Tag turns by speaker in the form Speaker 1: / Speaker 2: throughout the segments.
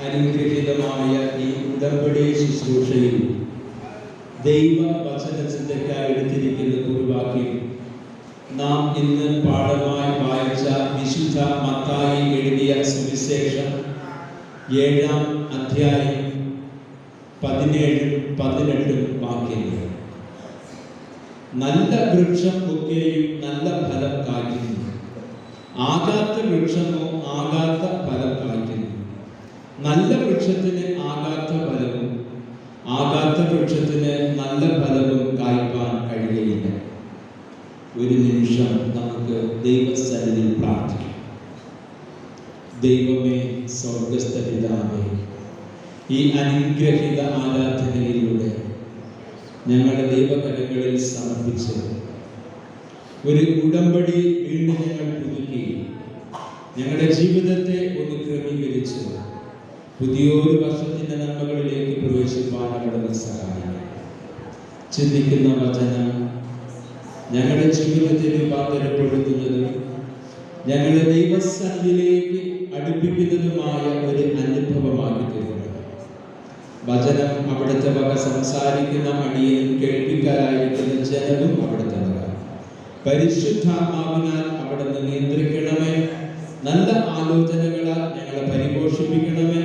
Speaker 1: അനുഗ്രഹീതമായ ഈ ഉടമ്പടി ശുശ്രൂഷയിൽ ദൈവ വചന ചിന്തയ്ക്കായി എടുത്തിരിക്കുന്ന കുറിവാക്യം നാം ഇന്ന് പാഠമായി വായിച്ച വിശുദ്ധ മത്തായി എഴുതിയ സുവിശേഷം 7-ാം അധ്യായം 17-18 വാക്യങ്ങൾ. നല്ല വൃക്ഷം ഒക്കെയും നല്ല ഫലം കായ്ക്കുന്നു, ആകാത്ത വൃക്ഷമോ ആകാത്ത ഫലം കായ്ക്കുന്നു. നല്ല വൃക്ഷത്തിന് ആകാത്ത ഫലവും ആകാത്ത വൃക്ഷത്തിന് നല്ല ഫലവും കായ്പാൻ കഴിയുകയില്ല. ഒരു നിമിഷം നമുക്ക് ദൈവസന്നിധിയിൽ പ്രാർത്ഥിക്കാം. ദൈവമേ, സ്വർഗ്ഗസ്ഥ പിതാവേ, ഈ അനുഗ്രഹീത ആരാധനയിലൂടെ ഞങ്ങളുടെ ദൈവകരങ്ങളിൽ സമർപ്പിച്ച് ഒരു ഉടമ്പടി വീണ്ടും ഞങ്ങൾ പുതുക്കി ഞങ്ങളുടെ ജീവിതത്തെ ഒന്ന് ക്രമീകരിച്ച് പുതിയൊരു വർഷത്തിന്റെ നന്മകളിലേക്ക് പ്രവേശിപ്പാൻ അവിടുന്ന് സഹായിക്കും. ചിന്തിക്കുന്ന വചനം ഞങ്ങളുടെ ജീവിതത്തെ രൂപാന്തരപ്പെടുത്തുന്നതും ഞങ്ങളുടെ ദൈവസന്നിധിയിലേക്ക് അടുപ്പിക്കുന്നതുമായ ഒരു അനുഭവമാക്കി തീർക്കണം. വചനം അവിടുത്തെ വക സംസാരിക്കുന്ന അടിയനും കേൾപ്പിക്കാരായിരിക്കുന്ന ജനവും അവിടുത്തെ വക. പരിശുദ്ധാത്മാവിനാൽ അവിടുന്ന് നിയന്ത്രിക്കണമേ. നല്ല ആലോചനകളാൽ ഞങ്ങളെ പരിപോഷിപ്പിക്കണമേ.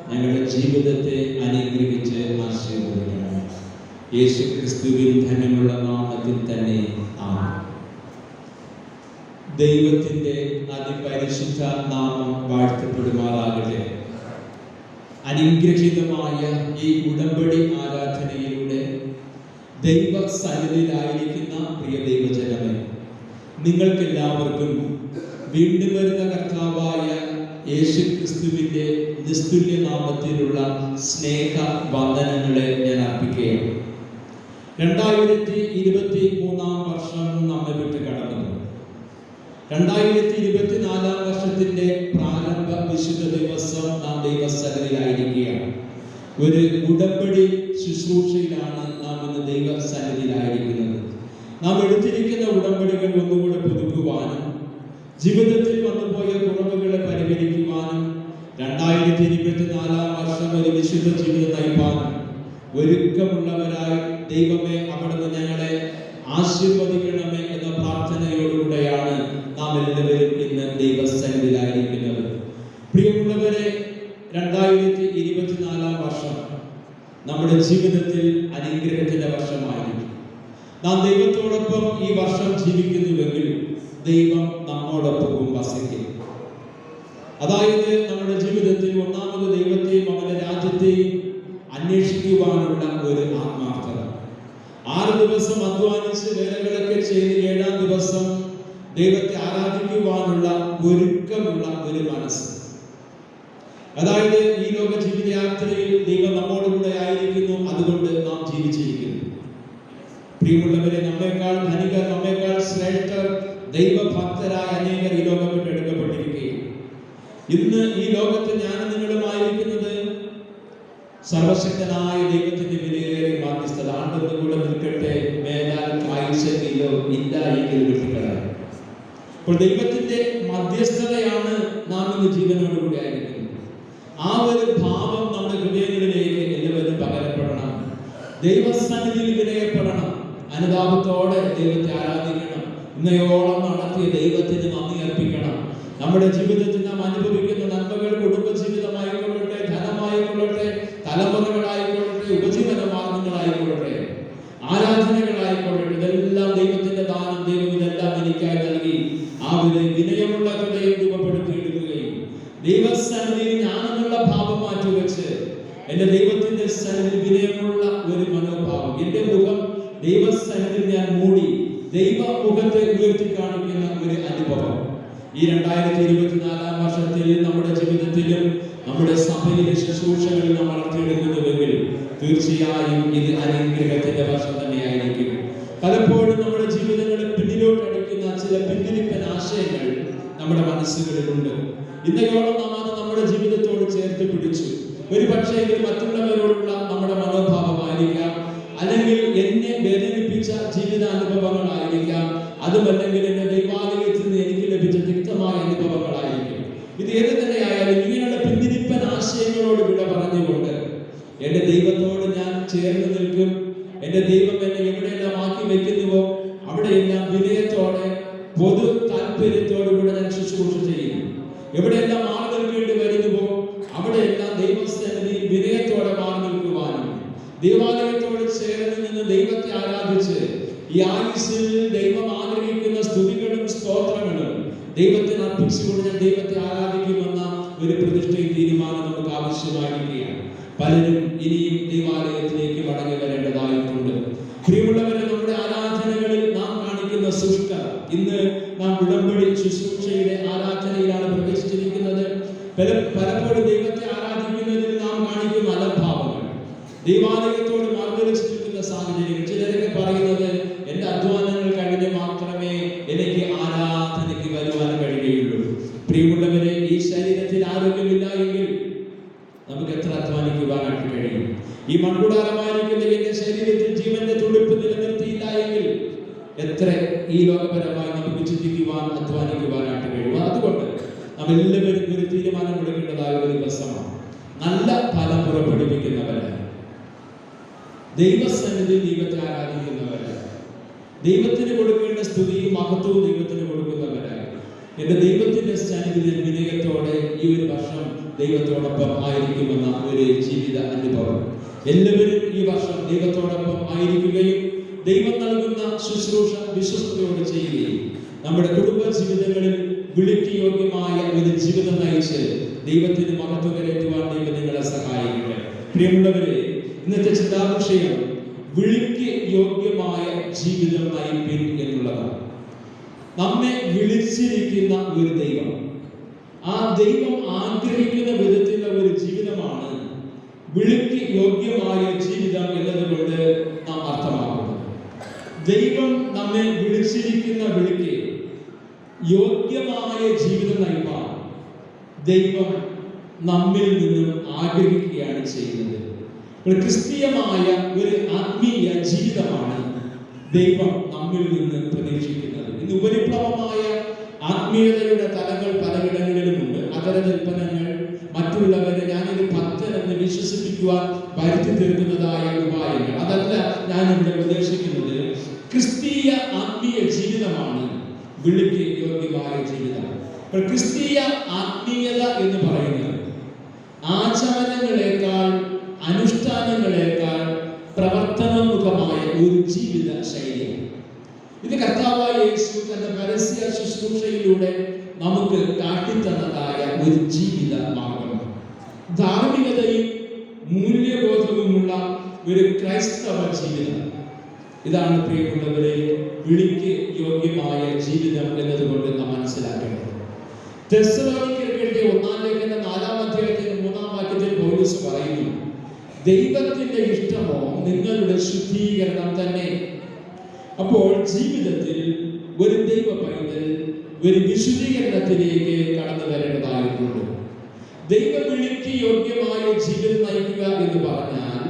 Speaker 1: ഞങ്ങളുടെ ജീവിതത്തെ അനുഗ്രഹിച്ച് ആശീർവദിക്കണമേ. യേശു ക്രിസ്തുവിൻ ധന്യമുള്ള നാമത്തിൽ തന്നെ ആമേൻ. ദൈവത്തിന്റെ അതിപരിശുദ്ധ നാമം വാഴ്ത്തപ്പെടുമാറാകട്ടെ. അനുഗ്രഹീതമായ ഈ ഉടമ്പടി ആരാധനയിലൂടെ ദൈവ സന്നിധിയിലായിരിക്കുന്ന പ്രിയ ദൈവജനമേ, നിങ്ങൾക്കെല്ലാവർക്കും വീണ്ടും വരുന്ന കർത്താവായ യേശു ക്രിസ്തുവിന്റെ നിസ്തുല്യ നാമത്തിലുള്ള സ്നേഹ വന്ദനങ്ങളെ ഞാൻ അർപ്പിക്കുകയാണ്. 2023 വർഷം നമ്മെ വിട്ട് കടന്നു. 2024 വർഷത്തിന്റെ പ്രാരംഭ വിശുദ്ധ ദിവസം നാം ദൈവസന്നിധിയിലായിരിക്കുകയാണ്. ഒരു ഉടമ്പടി ശുശ്രൂഷയിലാണ് നാം ഇന്ന് ദൈവസന്നിധിയിലായിരിക്കുന്നത്. നാം എടുത്തിരിക്കുന്ന ഉടമ്പടികൾ ഒന്നുകൂടെ പുതുക്കുവാനും ജീവിതത്തിൽ വന്നുപോയ കുറവുകളെ പരിഹരിക്കുവാനും 2024 വർഷം ഒരു വിശുദ്ധ ജീവിതം നയിപ്പാനും ഒരുക്കമുള്ളവരായി ദൈവമേ അവിടുന്ന് ഞങ്ങളെ ആശീർവദിക്കണമേ എന്ന പ്രാർത്ഥനയോടുകൂടെയാണ് നാം എല്ലാവരും ഇന്ന് ദൈവസന്നിധിയിലായിരിക്കുന്നത്. പ്രിയമുള്ളവരെ, 2024 വർഷം നമ്മുടെ ജീവിതത്തിൽ അനുഗ്രഹത്തിന്റെ വർഷമായിരിക്കും. നാം ദൈവത്തോടൊപ്പം ഈ വർഷം ജീവിക്കുന്നുവെങ്കിൽ ദൈവം നമ്മോടൊപ്പവും വസിക്കും. അതായത് നമ്മുടെ ജീവിതത്തിൽ ഒന്നാമത് ദൈവത്തെയും അവന്റെ രാജ്യത്തെയും അന്വേഷിക്കുവാനുള്ള ഒരു ആത്മാർത്ഥത. 6 ദിവസം അധ്വാനിച്ച് വേലകളൊക്കെ ചെയ്ത് 7-ാം ദിവസം ദൈവത്തെ ആരാധിക്കുവാനുള്ള ഒരുക്കമുള്ള ഒരു മനസ്സ്. അതായത് ഈ ലോക ജീവിതയാത്രയിൽ ദൈവം നമ്മോടുകൂടെ ആയിരിക്കുന്നു, അതുകൊണ്ട് നാം ജീവിച്ചിരിക്കുന്നു. പ്രിയമുള്ളവരെ, നമ്മേക്കാൾ ധനികർ, നമ്മേക്കാൾ ശ്രേഷ്ഠർ, ദൈവഭക്തരായ അനേകർ ഈ ലോകം വിട്ട് എടുക്കപ്പെട്ടിരിക്കുകയും ഇന്ന് ഈ ലോകത്ത് ഞാനും നിങ്ങളുമായിരിക്കുന്നത് സർവശക്തനായ ദൈവത്തിന്റെ വിലയേറിയ ബാധ്യസ്ഥത. ആണ്ടെന്നുകൂടെ നിൽക്കട്ടെ, മേലാൽ ആയുഷയിലോ ഇല്ല എങ്കിൽ വിട്ടുകളാണ്. അപ്പോൾ ദൈവത്തിന്റെ മധ്യസ്ഥതയാണ് നാം ഇന്ന് ജീവനോടുകൂടി ആയിരിക്കുന്നത്. ആ ഒരു ഭാവം നമ്മുടെ ഹൃദയങ്ങളിലേക്ക് എല്ലാവരും പകരപ്പെടണം. ദൈവസന്നിധിയിൽ വിനയപ്പെടണം. അനുതാപത്തോടെ ദൈവത്തെ ആരാധിക്കണം. ഇന്നയോളം നടത്തിയ ദൈവത്തിന് നന്ദി അർപ്പിക്കണം. നമ്മുടെ ജീവിതത്തിൽ നാം അനുഭവിക്കുന്ന നന്മകൾ, കുടുംബജീവിതമായിക്കൊള്ളട്ടെ, ധനമായിക്കൊള്ളട്ടെ, തലമുറകളായിക്കൊള്ളട്ടെ, ഉപജീവന മാർഗങ്ങളായിക്കൊള്ളട്ടെ, ആരാധനകളായിക്കൊള്ളട്ടെ, ഇതെല്ലാം ദൈവത്തിന്റെ ദാനം. ദൈവം ഇതെല്ലാം എനിക്കായി നൽകി. ആ വിനയമുള്ള ഹൃദയം രൂപപ്പെടുത്തിയെടുക്കുകയും ദൈവസന്നിധിയിൽ ഞാനെന്നുള്ള ഭാവം മാറ്റിവെച്ച് എന്റെ ദൈവത്തിന്റെ സന്നിധിയിൽ വിനയമുള്ള ഒരു മനോഭാവം, എന്റെ മുഖം ദൈവസന്നിധിയിൽ ഞാൻ മൂടി ദൈവ മുഖത്തെ ഉയർത്തി കാണിക്കുന്ന ഒരു അനുഭവം ഈ 2024 വർഷത്തിൽ നമ്മുടെ ജീവിതത്തിലും നമ്മുടെ സഭയിലെ ശുശ്രൂഷകളിൽ നാം വളർത്തിയെടുക്കുന്നുവെങ്കിൽ തീർച്ചയായും ഇത് അനുഗ്രഹത്തിന്റെ വർഷം തന്നെയായിരിക്കും. പലപ്പോഴും നമ്മുടെ ജീവിതങ്ങളിൽ പിന്നിലോട്ടടിക്കുന്ന ചില പിന്തിരിപ്പൻ ആശയങ്ങൾ നമ്മുടെ മനസ്സുകളിലുണ്ട്. ഇന്നയോളം നാം അത് നമ്മുടെ ജീവിതത്തോട് ചേർത്ത് പിടിച്ചു. ഒരു പക്ഷേ ഇത് മറ്റുള്ളവരോടുള്ള നമ്മുടെ മനോഭാവമായിരിക്കാം, അല്ലെങ്കിൽ എന്നെ വേദനിപ്പിച്ച ജീവിതാനുഭവങ്ങളായിരിക്കാം, അതുമല്ലെങ്കിൽ എന്റെ ദൈവാലയത്തിൽ നിന്ന് എനിക്ക് ലഭിച്ച തിക്തമായ അനുഭവങ്ങളായിരിക്കും. ഇത് ഏത് തന്നെയായാലും ഇങ്ങനെയുള്ള പിന്തിരിപ്പൻ ആശയങ്ങളോട് വിട പറഞ്ഞുകൊണ്ട് എന്റെ ദൈവത്തോട് ഞാൻ ചേർന്ന് നിൽക്കും. എന്റെ ദൈവം എന്നെ എവിടെയെല്ലാം ആക്കി വെക്കുന്നുവോ അവിടെയെല്ലാം വിനയത്തോടെ പൊതു താല്പര്യത്തോടുകൂടെ ഞാൻ ശുശ്രൂഷ ചെയ്യും. എവിടെയെല്ലാം മാറി നിൽക്കേണ്ടി വരുന്നുവോ അവിടെയെല്ലാം ദൈവസന്നിധി വിനയത്തോടെ മാറി നിൽക്കുവാനും ദൈവാലയത്തോട് ചേർന്ന് നിന്ന് ദൈവത്തെ ആരാധിച്ച് ഈ ആയുസ്സിൽ ദൈവം ആഗ്രഹിക്കുന്ന സ്തുതികളും സ്തോത്രങ്ങളും ദൈവത്തിന് അർപ്പിച്ചുകൊണ്ട് ഞാൻ ദൈവത്തെ ആരാധിക്കുമെന്ന ഒരു പ്രതിഷ്ഠയും തീരുമാനം നമുക്ക് ആവശ്യമായിരിക്കുകയാണ്. പലരും ഇനിയും ദൈവാലയത്തിലേക്ക് മടങ്ങി വരേണ്ടതായിട്ടുണ്ട്. പ്രിയമുള്ളവരെ, നമ്മുടെ ആരാധനകളിൽ നാം കാണിക്കുന്ന സൂക്ഷ്മത, ഇന്ന് നാം ഉടമ്പടി ശുശ്രൂഷയുടെ ആരാധനയിലാണ് പ്രവേശിച്ചിരിക്കുന്നത്. പലപ്പോഴും ദൈവത്തെ ആരാധിക്കുന്നതിൽ നാം കാണിക്കുന്ന അലംഭാവങ്ങൾ, ദൈവാലയത്തോട് മറുതലിച്ച് നിൽക്കുന്ന സാഹചര്യങ്ങൾ. ചിലരൊക്കെ പറയുന്നത് എന്റെ അധ്വാനങ്ങൾ കഴിഞ്ഞ് മാത്രമേ എനിക്ക് ആരാധനയ്ക്ക് വരുവാൻ കഴിയുകയുള്ളൂ. പ്രിയമുള്ളവരെ, ഈ ശരീരത്തിൽ ആരോഗ്യമില്ല എങ്കിൽ നമുക്ക് എത്ര അധ്വാനിക്കുവാനായിട്ട് കഴിയും? ഈ മൺകുടാരമായിരിക്കുന്ന എന്റെ ശരീരത്തിൽ ജീവന്റെ തുടിപ്പ് നിലനിർത്തിയില്ല എങ്കിൽ എത്ര ഈ ലോകപരമായി നമുക്ക് ചിന്തിക്കുവാൻ അധ്വാനിക്കുവാനായിട്ട് കഴിയും? അതുകൊണ്ട് നാം എല്ലാവരും ഒരു തീരുമാനം എടുക്കേണ്ടതായ ഒരു ദിവസമാണ്. നല്ല ഫലം പുറപ്പെടുവിക്കുന്നവരാണ്, ദൈവസന്നിധി ദൈവത്തെ ആരാധിക്കുന്നവരാണ്, ദൈവത്തിന് കൊടുക്കേണ്ട സ്തുതിയും മഹത്വവും ദൈവത്തിന് കൊടുക്കുന്നവരാണ്. എന്റെ ദൈവത്തിന്റെ സന്നിധിയിൽ വിനയത്തോടെ ഈ ഒരു വർഷം ദൈവത്തോടൊപ്പം ആയിരിക്കുമെന്ന ഒരു ജീവിത അനുഭവം എല്ലാവരും ഈ വർഷം ദൈവത്തോടൊപ്പം ആയിരിക്കുകയും ദൈവം നൽകുന്ന ശുശ്രൂഷ വിശ്വസ്തയോട് ചെയ്യുകയും നമ്മുടെ കുടുംബ ജീവിതങ്ങളിൽ വിളിക്ക് യോഗ്യമായ ഒരു ജീവിതം നയിച്ച് ദൈവത്തിന് മഹത്വം കരയറ്റുവാൻ ദൈവം നിങ്ങളെ സഹായിക്കട്ടെ. പ്രിയമുള്ളവരെ, ഇന്നത്തെ ചിന്താവിഷയം വിളിക്ക് യോഗ്യമായ ജീവിതം നയിപ്പിൻ എന്നുള്ളതാണ്. നമ്മെ വിളിച്ചിരിക്കുന്ന ഒരു ദൈവം, ആ ദൈവം ആഗ്രഹിക്കുന്ന വിധത്തിലുള്ള ഒരു ജീവിതമാണ് വിളിക്ക് യോഗ്യമായ ജീവിതം എന്നതുകൊണ്ട് നാം അർത്ഥമാക്കുന്നത്. ദൈവം നമ്മെ വിളിച്ചിരിക്കുന്ന വിളിക്ക് യോഗ്യമായ ജീവിതം നയിപ്പാൻ ദൈവം നമ്മിൽ നിന്നും ആഗ്രഹിക്കുകയാണ് ചെയ്യുന്നത്. ക്രിസ്തീയമായ ഒരു ആത്മീയ ജീവിതമാണ് ദൈവം നമ്മിൽ നിന്ന് പ്രതീക്ഷിക്കുന്നത്. ഇന്ന് ഉപരിപ്ലവമായ ആത്മീയതയുടെ തലങ്ങൾ പലയിടങ്ങളിലുമുണ്ട്. അതരകൽപ്പനകൾ, മറ്റുള്ളവരെ ഞാനൊരു ഭക്തനെന്ന് വിശ്വസിപ്പിക്കുവാൻ വരുത്തി തീർക്കുന്നതായ ഉപായങ്ങൾ, അതല്ല ഞാൻ ഇവിടെ ഉദ്ദേശിക്കുന്നത്. ക്രിസ്തീയ ആത്മീയ ജീവിതമാണ് വിളിക്ക് യോഗ്യമായ ജീവിതം. ക്രിസ്തീയ ആത്മീയത എന്ന് പറയുന്നത് ആചാരങ്ങളെക്കാൾ അനുഷ്ഠാനങ്ങളെക്കാൾ പ്രവർത്തനോന്മുഖമായ ഒരു ജീവിത ശൈലിയാണ്. ഇത് കർത്താവായ യേശു തന്റെ പരസ്യ ശുശ്രൂഷയിലൂടെ നമുക്ക് കാട്ടിത്തന്നതായ ഒരു ജീവിത മാർഗമാണ്. ധാർമ്മികതയും മൂല്യബോധവുമുള്ള ഒരു ക്രൈസ്തവ ജീവിതം. ഇതാണ് പ്രിയമുള്ളവരെ വിളിക്ക് യോഗ്യമായ ജീവിതം എന്നതുകൊണ്ട് നാം മനസ്സിലാക്കേണ്ടത്. തെസ്സലോനിക്കർക്കെഴുതിയ 1 ലേഖനം 4 അധ്യായത്തിന്റെ 3 വാക്യത്തിൽ പൗലോസ് പറയുന്നു, ദൈവത്തിന്റെ ഇഷ്ടമോ നിങ്ങളുടെ ശുദ്ധീകരണം തന്നെ. അപ്പോൾ ജീവിതത്തിൽ ഒരു ദൈവ പൈതൽ ഒരു വിശുദ്ധീകരണത്തിലേക്ക് കടന്നു വരേണ്ടതായിട്ടുണ്ട്. ദൈവവിളിക്ക് യോഗ്യമായ ജീവിതം നയിക്കുക എന്ന് പറഞ്ഞാൽ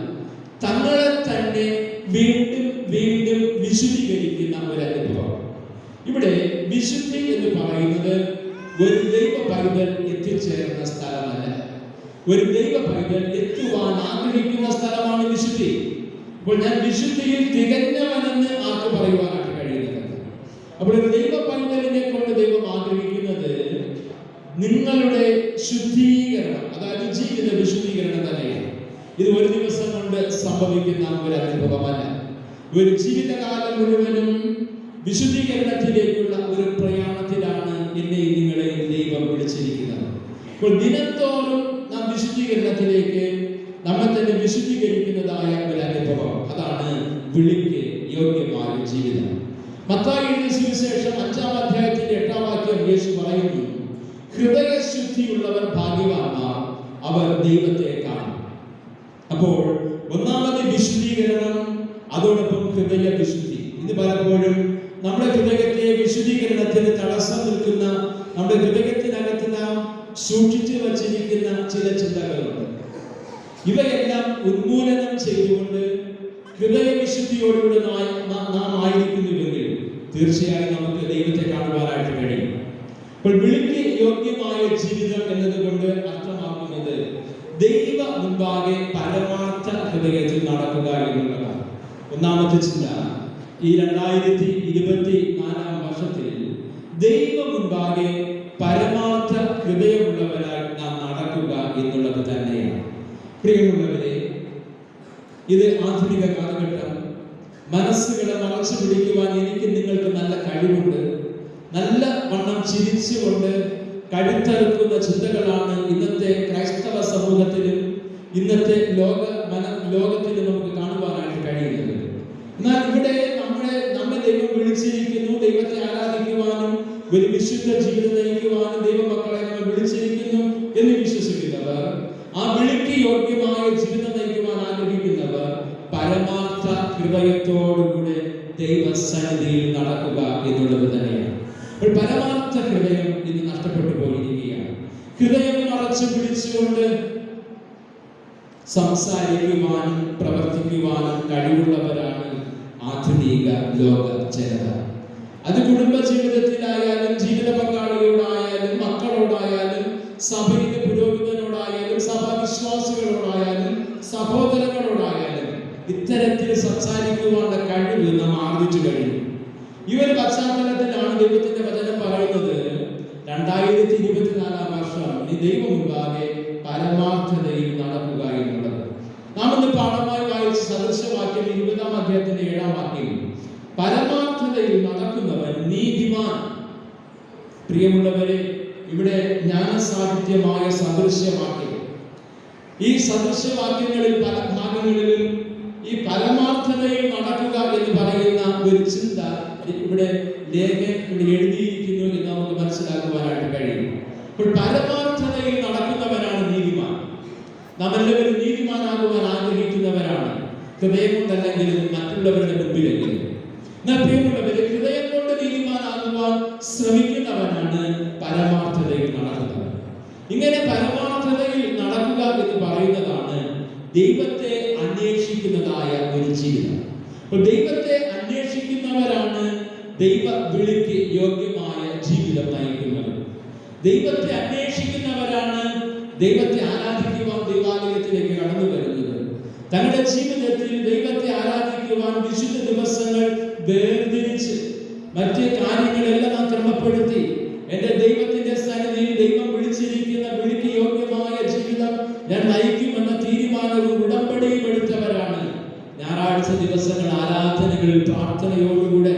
Speaker 1: തങ്ങളെ തന്നെ വീണ്ടും വീണ്ടും വിശുദ്ധീകരിക്കുന്ന ഒരു അനുഭവം. ഇവിടെ വിശുദ്ധി എന്ന് പറയുന്നത് ഒരു ദൈവ പൈതൽ എത്തിച്ചേരുന്ന സ്ഥലമല്ല, ഒരു ദൈവ പൈതൽ എത്തുവാൻ ആഗ്രഹിക്കുന്ന സ്ഥലമാണ് വിശുദ്ധി. അപ്പോൾ ഞാൻ വിശുദ്ധിയിൽ തികഞ്ഞവനെന്ന് ആർക്ക് പറയുവാനായിട്ട് കഴിയുന്നത്? അപ്പോൾ ഒരു ദൈവ പൈതലിനെ കൊണ്ട് ദൈവം ആഗ്രഹിക്കുന്നത് നിങ്ങളുടെ ശുദ്ധീകരണം, അതായത് ജീവിത വിശുദ്ധീകരണം തന്നെയാണ്. ഇത് ഒരു ദിവസം കൊണ്ട് സംഭവിക്കുന്ന ഒരു അനുഭവമല്ല. ഒരു ജീവിതകാലം മുഴുവനും വിശുദ്ധീകരണത്തിലേക്കുള്ള ഒരു പ്രയാണത്തിലാണ് എന്നെയും നിങ്ങളെയും ദൈവം വിളിച്ചിരിക്കുന്നത്. അപ്പോൾ ദിനംതോറും നാം വിശുദ്ധീകരണത്തിലേക്ക് നമ്മെ തന്നെ വിശുദ്ധീകരിക്കുന്നതായ ഒരു അനുഭവം, അതാണ് വിളിക്ക് യോഗ്യമായ ജീവിതം. മത്തായി എഴുതിയ സുവിശേഷം 5 അധ്യായത്തിന്റെ 8 വാക്യം യേശു പറയുന്നു, ഹൃദയശുദ്ധിയുള്ളവർ ഭാഗ്യവാന്മാർ, അവർ ദൈവത്തെ കാണും. അപ്പോൾ ഒന്നാമത് വിശുദ്ധീകരണം, അതോടൊപ്പം ഹൃദയ വിശുദ്ധി. ഇത് പലപ്പോഴും നമ്മുടെ ഹൃദയത്തെ വിശുദ്ധീകരണത്തിന് തടസ്സം നിൽക്കുന്ന, നമ്മുടെ ഹൃദയത്തിനകത്ത് നാം സൂക്ഷിച്ചു വച്ചിരിക്കുന്ന ചില ചിന്തകളുണ്ട്. ഇവയെല്ലാം ഉന്മൂലനം ചെയ്തുകൊണ്ട് ഹൃദയവിശുദ്ധിയോടുകൂടി നാം ആയിരിക്കുന്നുവെങ്കിൽ തീർച്ചയായും നമുക്ക് ദൈവത്തെ കാണുവാനായിട്ട് കഴിയും. അപ്പോൾ വിളിക്ക് യോഗ്യമായ ജീവിതം എന്നതുകൊണ്ട് അർത്ഥമാക്കുന്നത് ദൈവ മുൻപാകെ പരമാർത്ഥ ഹൃദയത്തിൽ നടക്കുക എന്നുള്ളതാണ്. ഒന്നാമത്തെ ചിന്ത, ഈ 2024 വർഷത്തിൽ ദൈവ മുൻപാകെ പരമാർത്ഥ ഹൃദയമുള്ളവരായി നാം നടക്കുക എന്നുള്ളത് തന്നെയാണ്. പ്രിയമുള്ളവരെ, ഇത് ആധുനിക കാലഘട്ടം. മനസ്സുകളെ മറച്ചു പിടിക്കുവാൻ എനിക്ക് നിങ്ങൾക്ക് നല്ല കഴിവുണ്ട്. നല്ല വണ്ണം ചിരിച്ചുകൊണ്ട് കഴുത്തറുക്കുന്ന ചിന്തകളാണ് ഇന്നത്തെ ക്രൈസ്തവ സമൂഹത്തിലും ഇന്നത്തെ ലോകത്തിലും നമുക്ക് കാണുവാനായിട്ട് കഴിയുന്നത്. എന്നാൽ ഇവിടെ നമ്മെ ദൈവം വിളിച്ചിരിക്കുന്നു, ദൈവത്തെ ആരാധിക്കുവാനും ഒരു വിശുദ്ധ ജീവിതം നയിക്കുവാനും ദൈവമക്കളെ നമ്മെ വിളിച്ചിരിക്കുന്നു എന്ന് വിശ്വസിക്കുന്നവർ, ആ വിളിക്ക് യോഗ്യമായ ജീവിതം നയിക്കുവാൻ ആഗ്രഹിക്കുന്നവർ പരമാർത്ഥ ഹൃദയത്തോടുകൂടെ ദൈവസന്നിധിയിൽ നടക്കുക എന്നുള്ളത് തന്നെയാണ്. അപ്പോൾ പരമാർത്ഥ ഹൃദയം ഇന്ന് നഷ്ടപ്പെട്ടു പോയിരിക്കുകയാണ്. ഹൃദയം മറച്ചു പിടിച്ചുകൊണ്ട് സംസാരിക്കുവാനും പ്രവർത്തിക്കുവാനും കഴിവുള്ളവരാണ് ആധുനിക ലോക ജനത. അത് കുടുംബ ജീവിതത്തിലായാലും ജീവിത പങ്കാളിയോടായാലും മക്കളോടായാലും സഭയിലെ പുരോഹിതനോടായാലും സഭാവിശ്വാസികളോടായാലും സഹോദരങ്ങളോടായാലും ഇത്തരത്തിൽ സംസാരിക്കുവാനുള്ള കഴിവ് നാം ആർജിച്ചു കഴിഞ്ഞു. ഈ ഒരു പശ്ചാത്തലത്തിലാണ് ദൈവത്തിന്റെ വചനം പറയുന്നത് 2024 വർഷം നീ ദൈവം മുൻപാകെ പരമാർത്ഥതയിൽ നടക്കുക എന്നുള്ളത്. നാം ഇന്ന് പാഠമായി വായിച്ച സദൃശവാക്യം 20-ാം അധ്യായത്തിന്റെ 7-ാം വാക്യം, പരമാർത്ഥതയിൽ നടക്കുന്നവൻ നീതിമാൻ. പ്രിയമുള്ളവരെ, ഇവിടെ ജ്ഞാനസാഹിത്യമായ സദൃശവാക്യം, ഈ സദൃശവാക്യങ്ങളിൽ പല ഭാഗങ്ങളിലും ഈ പരമാർത്ഥതയിൽ നടക്കുക എന്ന് പറയുന്ന ഒരു ചിന്ത ഇവിടെ ലേഖനം എഴുതിയിരിക്കുന്നു എന്ന് നമുക്ക് മനസ്സിലാക്കുവാനായിട്ട് കഴിയും. അപ്പോൾ പരമാർത്ഥതയിൽ നടക്കുന്നവരാണ് നീതിമാൻ. നാം എല്ലാവരും നീതിമാനാകുവാൻ ആഗ്രഹിക്കുന്നവരാണ്, ഹൃദയം കൊണ്ടല്ലെങ്കിലും മറ്റുള്ളവരുടെ മുമ്പിലെങ്കിലും. എന്നാൽ പ്രിയമുള്ളവരെ, ഹൃദയം കൊണ്ട് നീതിമാനാകുവാൻ ശ്രമിക്കുന്നവനാണ് പരമാർത്ഥതയിൽ നടക്കുന്നവൻ. ഇങ്ങനെ പരമാർത്ഥതയിൽ നടക്കുക എന്ന് പറയുന്നതാണ് ദൈവത്തെ അന്വേഷിക്കുന്നതായ ഒരു ജീവിതം. അപ്പോൾ ദൈവത്തെ അന്വേഷിക്കുന്നവരാണ് ദൈവ വിളിക്ക് യോഗ്യമായ ജീവിതം നയിക്കുന്നത്. ദൈവത്തെ അന്വേഷിക്കുന്നവരാണ് ദൈവത്തെ ആരാധിക്കുവാൻ ദൈവാലയത്തിലേക്ക് കടന്നു വരുന്നത്. തങ്ങളുടെ ജീവിതത്തിൽ ദൈവത്തെ ആരാധിക്കുവാൻ വിശുദ്ധ ദിവസങ്ങൾ വേർതിരിച്ച് മറ്റ് കാര്യങ്ങളെല്ലാം ക്രമപ്പെടുത്തി എന്റെ ദൈവത്തിന്റെ സന്നിധിയിൽ ദൈവം വിളിച്ചിരിക്കുന്ന വിളിക്ക് യോഗ്യമായ ജീവിതം ഞാൻ നയിക്കുമെന്ന തീരുമാനവും ഉടമ്പടിയും എടുത്തവരാണ് ഞായറാഴ്ച ദിവസങ്ങൾ ആരാധനകളിൽ പ്രാർത്ഥനയോടുകൂടെ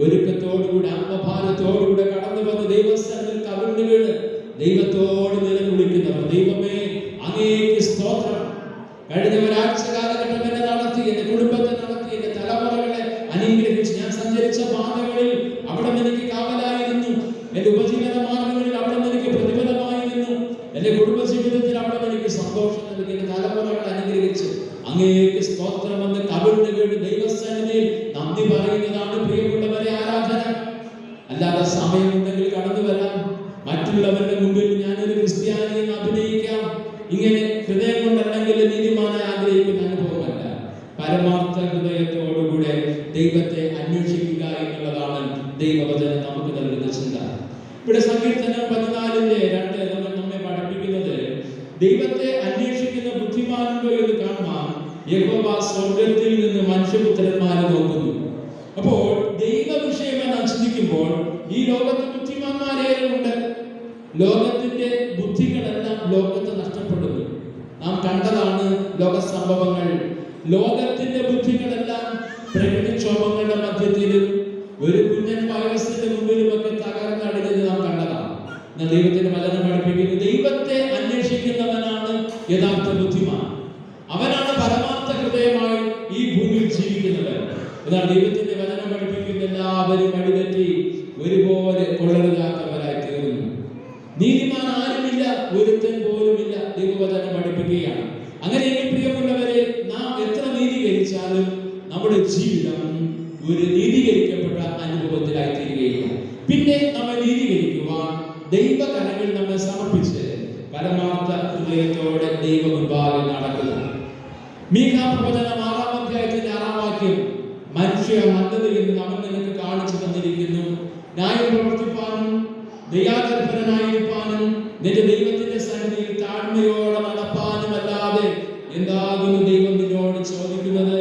Speaker 1: ഒരുക്കത്തോടുകൂടെ ആത്മഭാരത്തോടുകൂടെ കടന്നു വന്ന് ദൈവസന്നിധിയിൽ കവിണ്ണു വീണ് ദൈവത്തോട് നിലവിളിക്കുന്നവർ. ദൈവമേ, അങ്ങേക്ക് സ്തോത്രം. കഴിഞ്ഞ ഒരാഴ്ച കാലഘട്ടം എന്നെ നടത്തി, എന്റെ കുടുംബത്തെ നടത്തി, എന്റെ തലമുറകളെ അനുഗ്രഹിച്ച് ഞാൻ സഞ്ചരിച്ച പാതകളിൽ അവിടെ എനിക്ക് കാവലായിരുന്നു. എന്റെ ഉപജീവന മാർഗങ്ങളിൽ അവിടെ എനിക്ക് പ്രതിഫലമായിരുന്നു. എന്റെ കുടുംബ ജീവിതത്തിൽ അവിടെ എനിക്ക് സന്തോഷം നൽകി. എന്റെ തലമുറകളെ അനുഗ്രഹിച്ച് അങ്ങേക്ക് സ്തോത്രമെന്ന് കവിണ്ണു വീണ് ദൈവസന്നിധിയിൽ നന്ദി പറയുന്നതാണ് പ്രിയമുള്ളവരെ ആരാധന. അല്ലാതെ സമയമുണ്ടെങ്കിൽ കടന്നു വരാം, മറ്റുള്ളവരുടെ മുമ്പിൽ ഞാനൊരു ക്രിസ്ത്യാനിയെ അഭിനയിക്കാം, ഇങ്ങനെ ഹൃദയം കൊണ്ടല്ലെങ്കിൽ നീതിമാനായി ആഗ്രഹിക്കുന്ന അനുഭവമല്ല. പരമാർത്ഥ ഹൃദയത്തോടുകൂടെ ദൈവത്തെ അന്വേഷിക്കുക എന്നുള്ളതാണ് ദൈവവചനം നമുക്ക് നൽകുന്ന ചിന്ത. ഇവിടെ സങ്കീർത്തനം 14:2 നമ്മെ പഠിപ്പിക്കുന്നത് ദൈവത്തെ അന്വേഷിക്കുന്ന ബുദ്ധിമാനുണ്ടോ എന്ന് കാണുവാൻ യഹോവ സ്വർഗ്ഗത്തിൽ നിന്ന് മനുഷ്യപുത്രന്മാരെ നോക്കുന്നു. അപ്പോൾ ദൈവ വിഷയം എന്ന് ചിന്തിക്കുമ്പോൾ ഈ ലോകത്ത് ബുദ്ധിമാന്മാരേറെയുണ്ട്. ലോകത്തിന്റെ ബുദ്ധികളെല്ലാം ലോകത്ത് നഷ്ടപ്പെടുന്നു. നാം കണ്ടതാണ് ലോക സംഭവങ്ങൾ. ലോകത്തിന്റെ ബുദ്ധികളെല്ലാം പ്രകൃതിക്ഷോഭങ്ങളുടെ മധ്യത്തിലും ഒരു കുഞ്ഞൻ വൈറസിന്റെ മുമ്പിലുമൊക്കെ തകർന്നടിഞ്ഞത് നാം കണ്ടതാണ്. എന്നാൽ ദൈവത്തിന്റെ വചനം പഠിപ്പിക്കുന്നു ദൈവത്തെ അന്വേഷിക്കുന്നവനാണ് യഥാർത്ഥ ബുദ്ധിമാൻ. അവനാണ് പരമാർത്ഥ ഹൃദയമായി ഈ ഭൂമിയിൽ ജീവിക്കുന്നവൻ. എന്നാൽ ദൈവത്തിന്റെ വചനം പഠിപ്പിക്കുന്ന എല്ലാവരും അടിതെറ്റി ഒരുപോലെ കൊള്ളരുതാത്തവരായി തീർന്നു. നീതിമാൻ ആരുമില്ല, ഒരുത്തൻ പോലുമില്ല. ദൈവവചനം പഠിപ്പിക്കുകയാണ്. അങ്ങനെയെങ്കിൽ പ്രിയമുള്ളവരെ, നാം എത്ര നീതീകരിച്ചാലും നമ്മുടെ ജീവിതം ഒരു നീതീകരിക്കപ്പെട്ട അനുഭവത്തിലായി തീരുകയില്ല. പിന്നെ നമ്മെ നീതീകരിക്കുവാൻ ദൈവകരങ്ങളിൽ നമ്മെ സമർപ്പിച്ച് പരമാർത്ഥ ഹൃദയത്തോടെ ദൈവ മുൻപാകെ നടക്കുക. മീഖാ പ്രവചനം 6-ാം അധ്യായത്തിന്റെ 6-ാം വാക്യം, മനുഷ്യ മന്ദതയിൽ അവൻ നിനക്ക് കാണിച്ചു തന്നിരിക്കുന്നു, ന്യായം പ്രവർത്തിപ്പാനും ദയാദർഭ ദയാകർത്തനായിരിക്കാനും നിന്റെ ദൈവത്തിന്റെ സന്നിധിയിൽ താഴ്മയോടെ നടപ്പാനും അല്ലാതെ എന്താകുന്നു ദൈവം നിന്നോട് ചോദിക്കുന്നത്?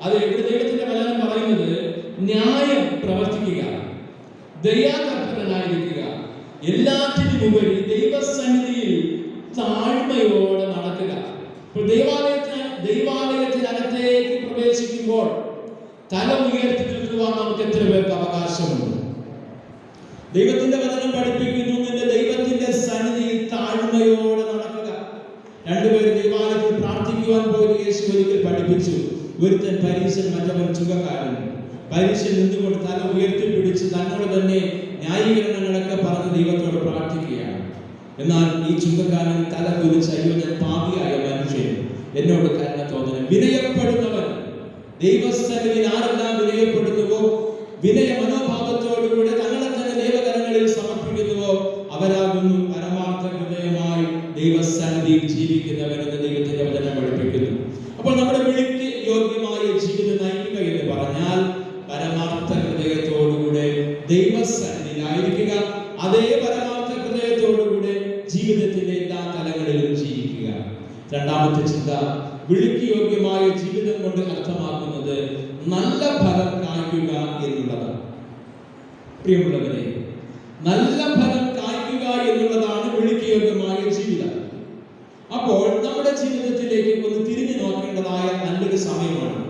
Speaker 1: അത് ഇവിടെ ദൈവത്തിന്റെ വചനം പറയുന്നത് ന്യായം പ്രവർത്തിക്കുക, ദയാകർത്തനായിരിക്കുക, എല്ലാറ്റിനും ഉപരി ദൈവസന്നിധിയിൽ താഴ്മയോടെ നടക്കുക. ദൈവാലയത്തിനകത്തേക്ക് പ്രവേശിക്കുമ്പോൾ തല ഉയർത്തി നിൽക്കുവാൻ നമുക്ക് എത്ര പേർക്ക് അവകാശമുണ്ട്? ദൈവത്തിന്റെ വചനം പഠിപ്പിക്കുന്നു, നിന്റെ ദൈവത്തിന്റെ സന്നിധിയിൽ താഴ്മയോടെ നടക്കുക. രണ്ടുപേരും ദൈവാലയത്തിൽ പ്രാർത്ഥിക്കുവാൻ പോയി യേശു ഒരിക്കൽ പഠിപ്പിച്ചു. ഒരുത്തൻ പരീശൻ, മറ്റവൻ ചുങ്കക്കാരൻ. പരീശൻ നിന്നുകൊണ്ട് തല ഉയർത്തിപ്പിടിച്ച് തന്നോട് തന്നെ ന്യായീകരണങ്ങളൊക്കെ പറഞ്ഞ് ദൈവത്തോട് പ്രാർത്ഥിക്കുകയാണ്. എന്നാൽ ഈ ചുങ്കക്കാരൻ തല കുലിച്ച്, അയ്യോ ഞാൻ പാപിയായ മനുഷ്യൻ, എന്നോട് കരുണ തോന്നണം. വിനയപ്പെടുന്നവൻ ദൈവസ്ഥനിൽ ആരെല്ലാം വിനയപ്പെടുന്നുവോ, വിനയ മനോഭാവത്തോടുകൂടെ തങ്ങളെ തന്നെ ദൈവകരങ്ങളിൽ സമർപ്പിക്കുന്നുവോ, അവരാകുന്നു പരമാർത്ഥ ഹൃദയമായി ദൈവസന്നിധിയിൽ ജീവിക്കുന്നവരെന്ന് ദൈവത്തിന്റെ വചനം പഠിപ്പിക്കുന്നു. അപ്പോൾ നമ്മുടെ വിളിക്ക് യോഗ്യമായ ജീവിതം നയിക്കുക എന്ന് പറഞ്ഞാൽ പരമാർത്ഥ ഹൃദയത്തോടുകൂടെ ദൈവസന്നിധിയിലായിരിക്കുക. അതേ പരമാർത്ഥ ഹൃദയത്തോടുകൂടെ ജീവിതത്തിന്റെ എല്ലാ തലങ്ങളിലും ജീവിക്കുക. രണ്ടാമത്തെ ചിന്ത, വിളിക്ക് യോഗ്യമായ ജീവിതം കൊണ്ട് അർത്ഥമാക്കുന്നത് നല്ല ഫലം കായ്ക്കുക എന്നുള്ളതാണ്. പ്രിയമുള്ളവരെ, നല്ല ഫലം കായ്ക്കുക എന്നുള്ളതാണ് വിളിക്ക് യോഗ്യമായ ജീവിതം. അപ്പോൾ നമ്മുടെ ജീവിതത്തിലേക്ക് ഒന്ന് തിരിഞ്ഞു നോക്കേണ്ടതായ നല്ലൊരു സമയമാണ്.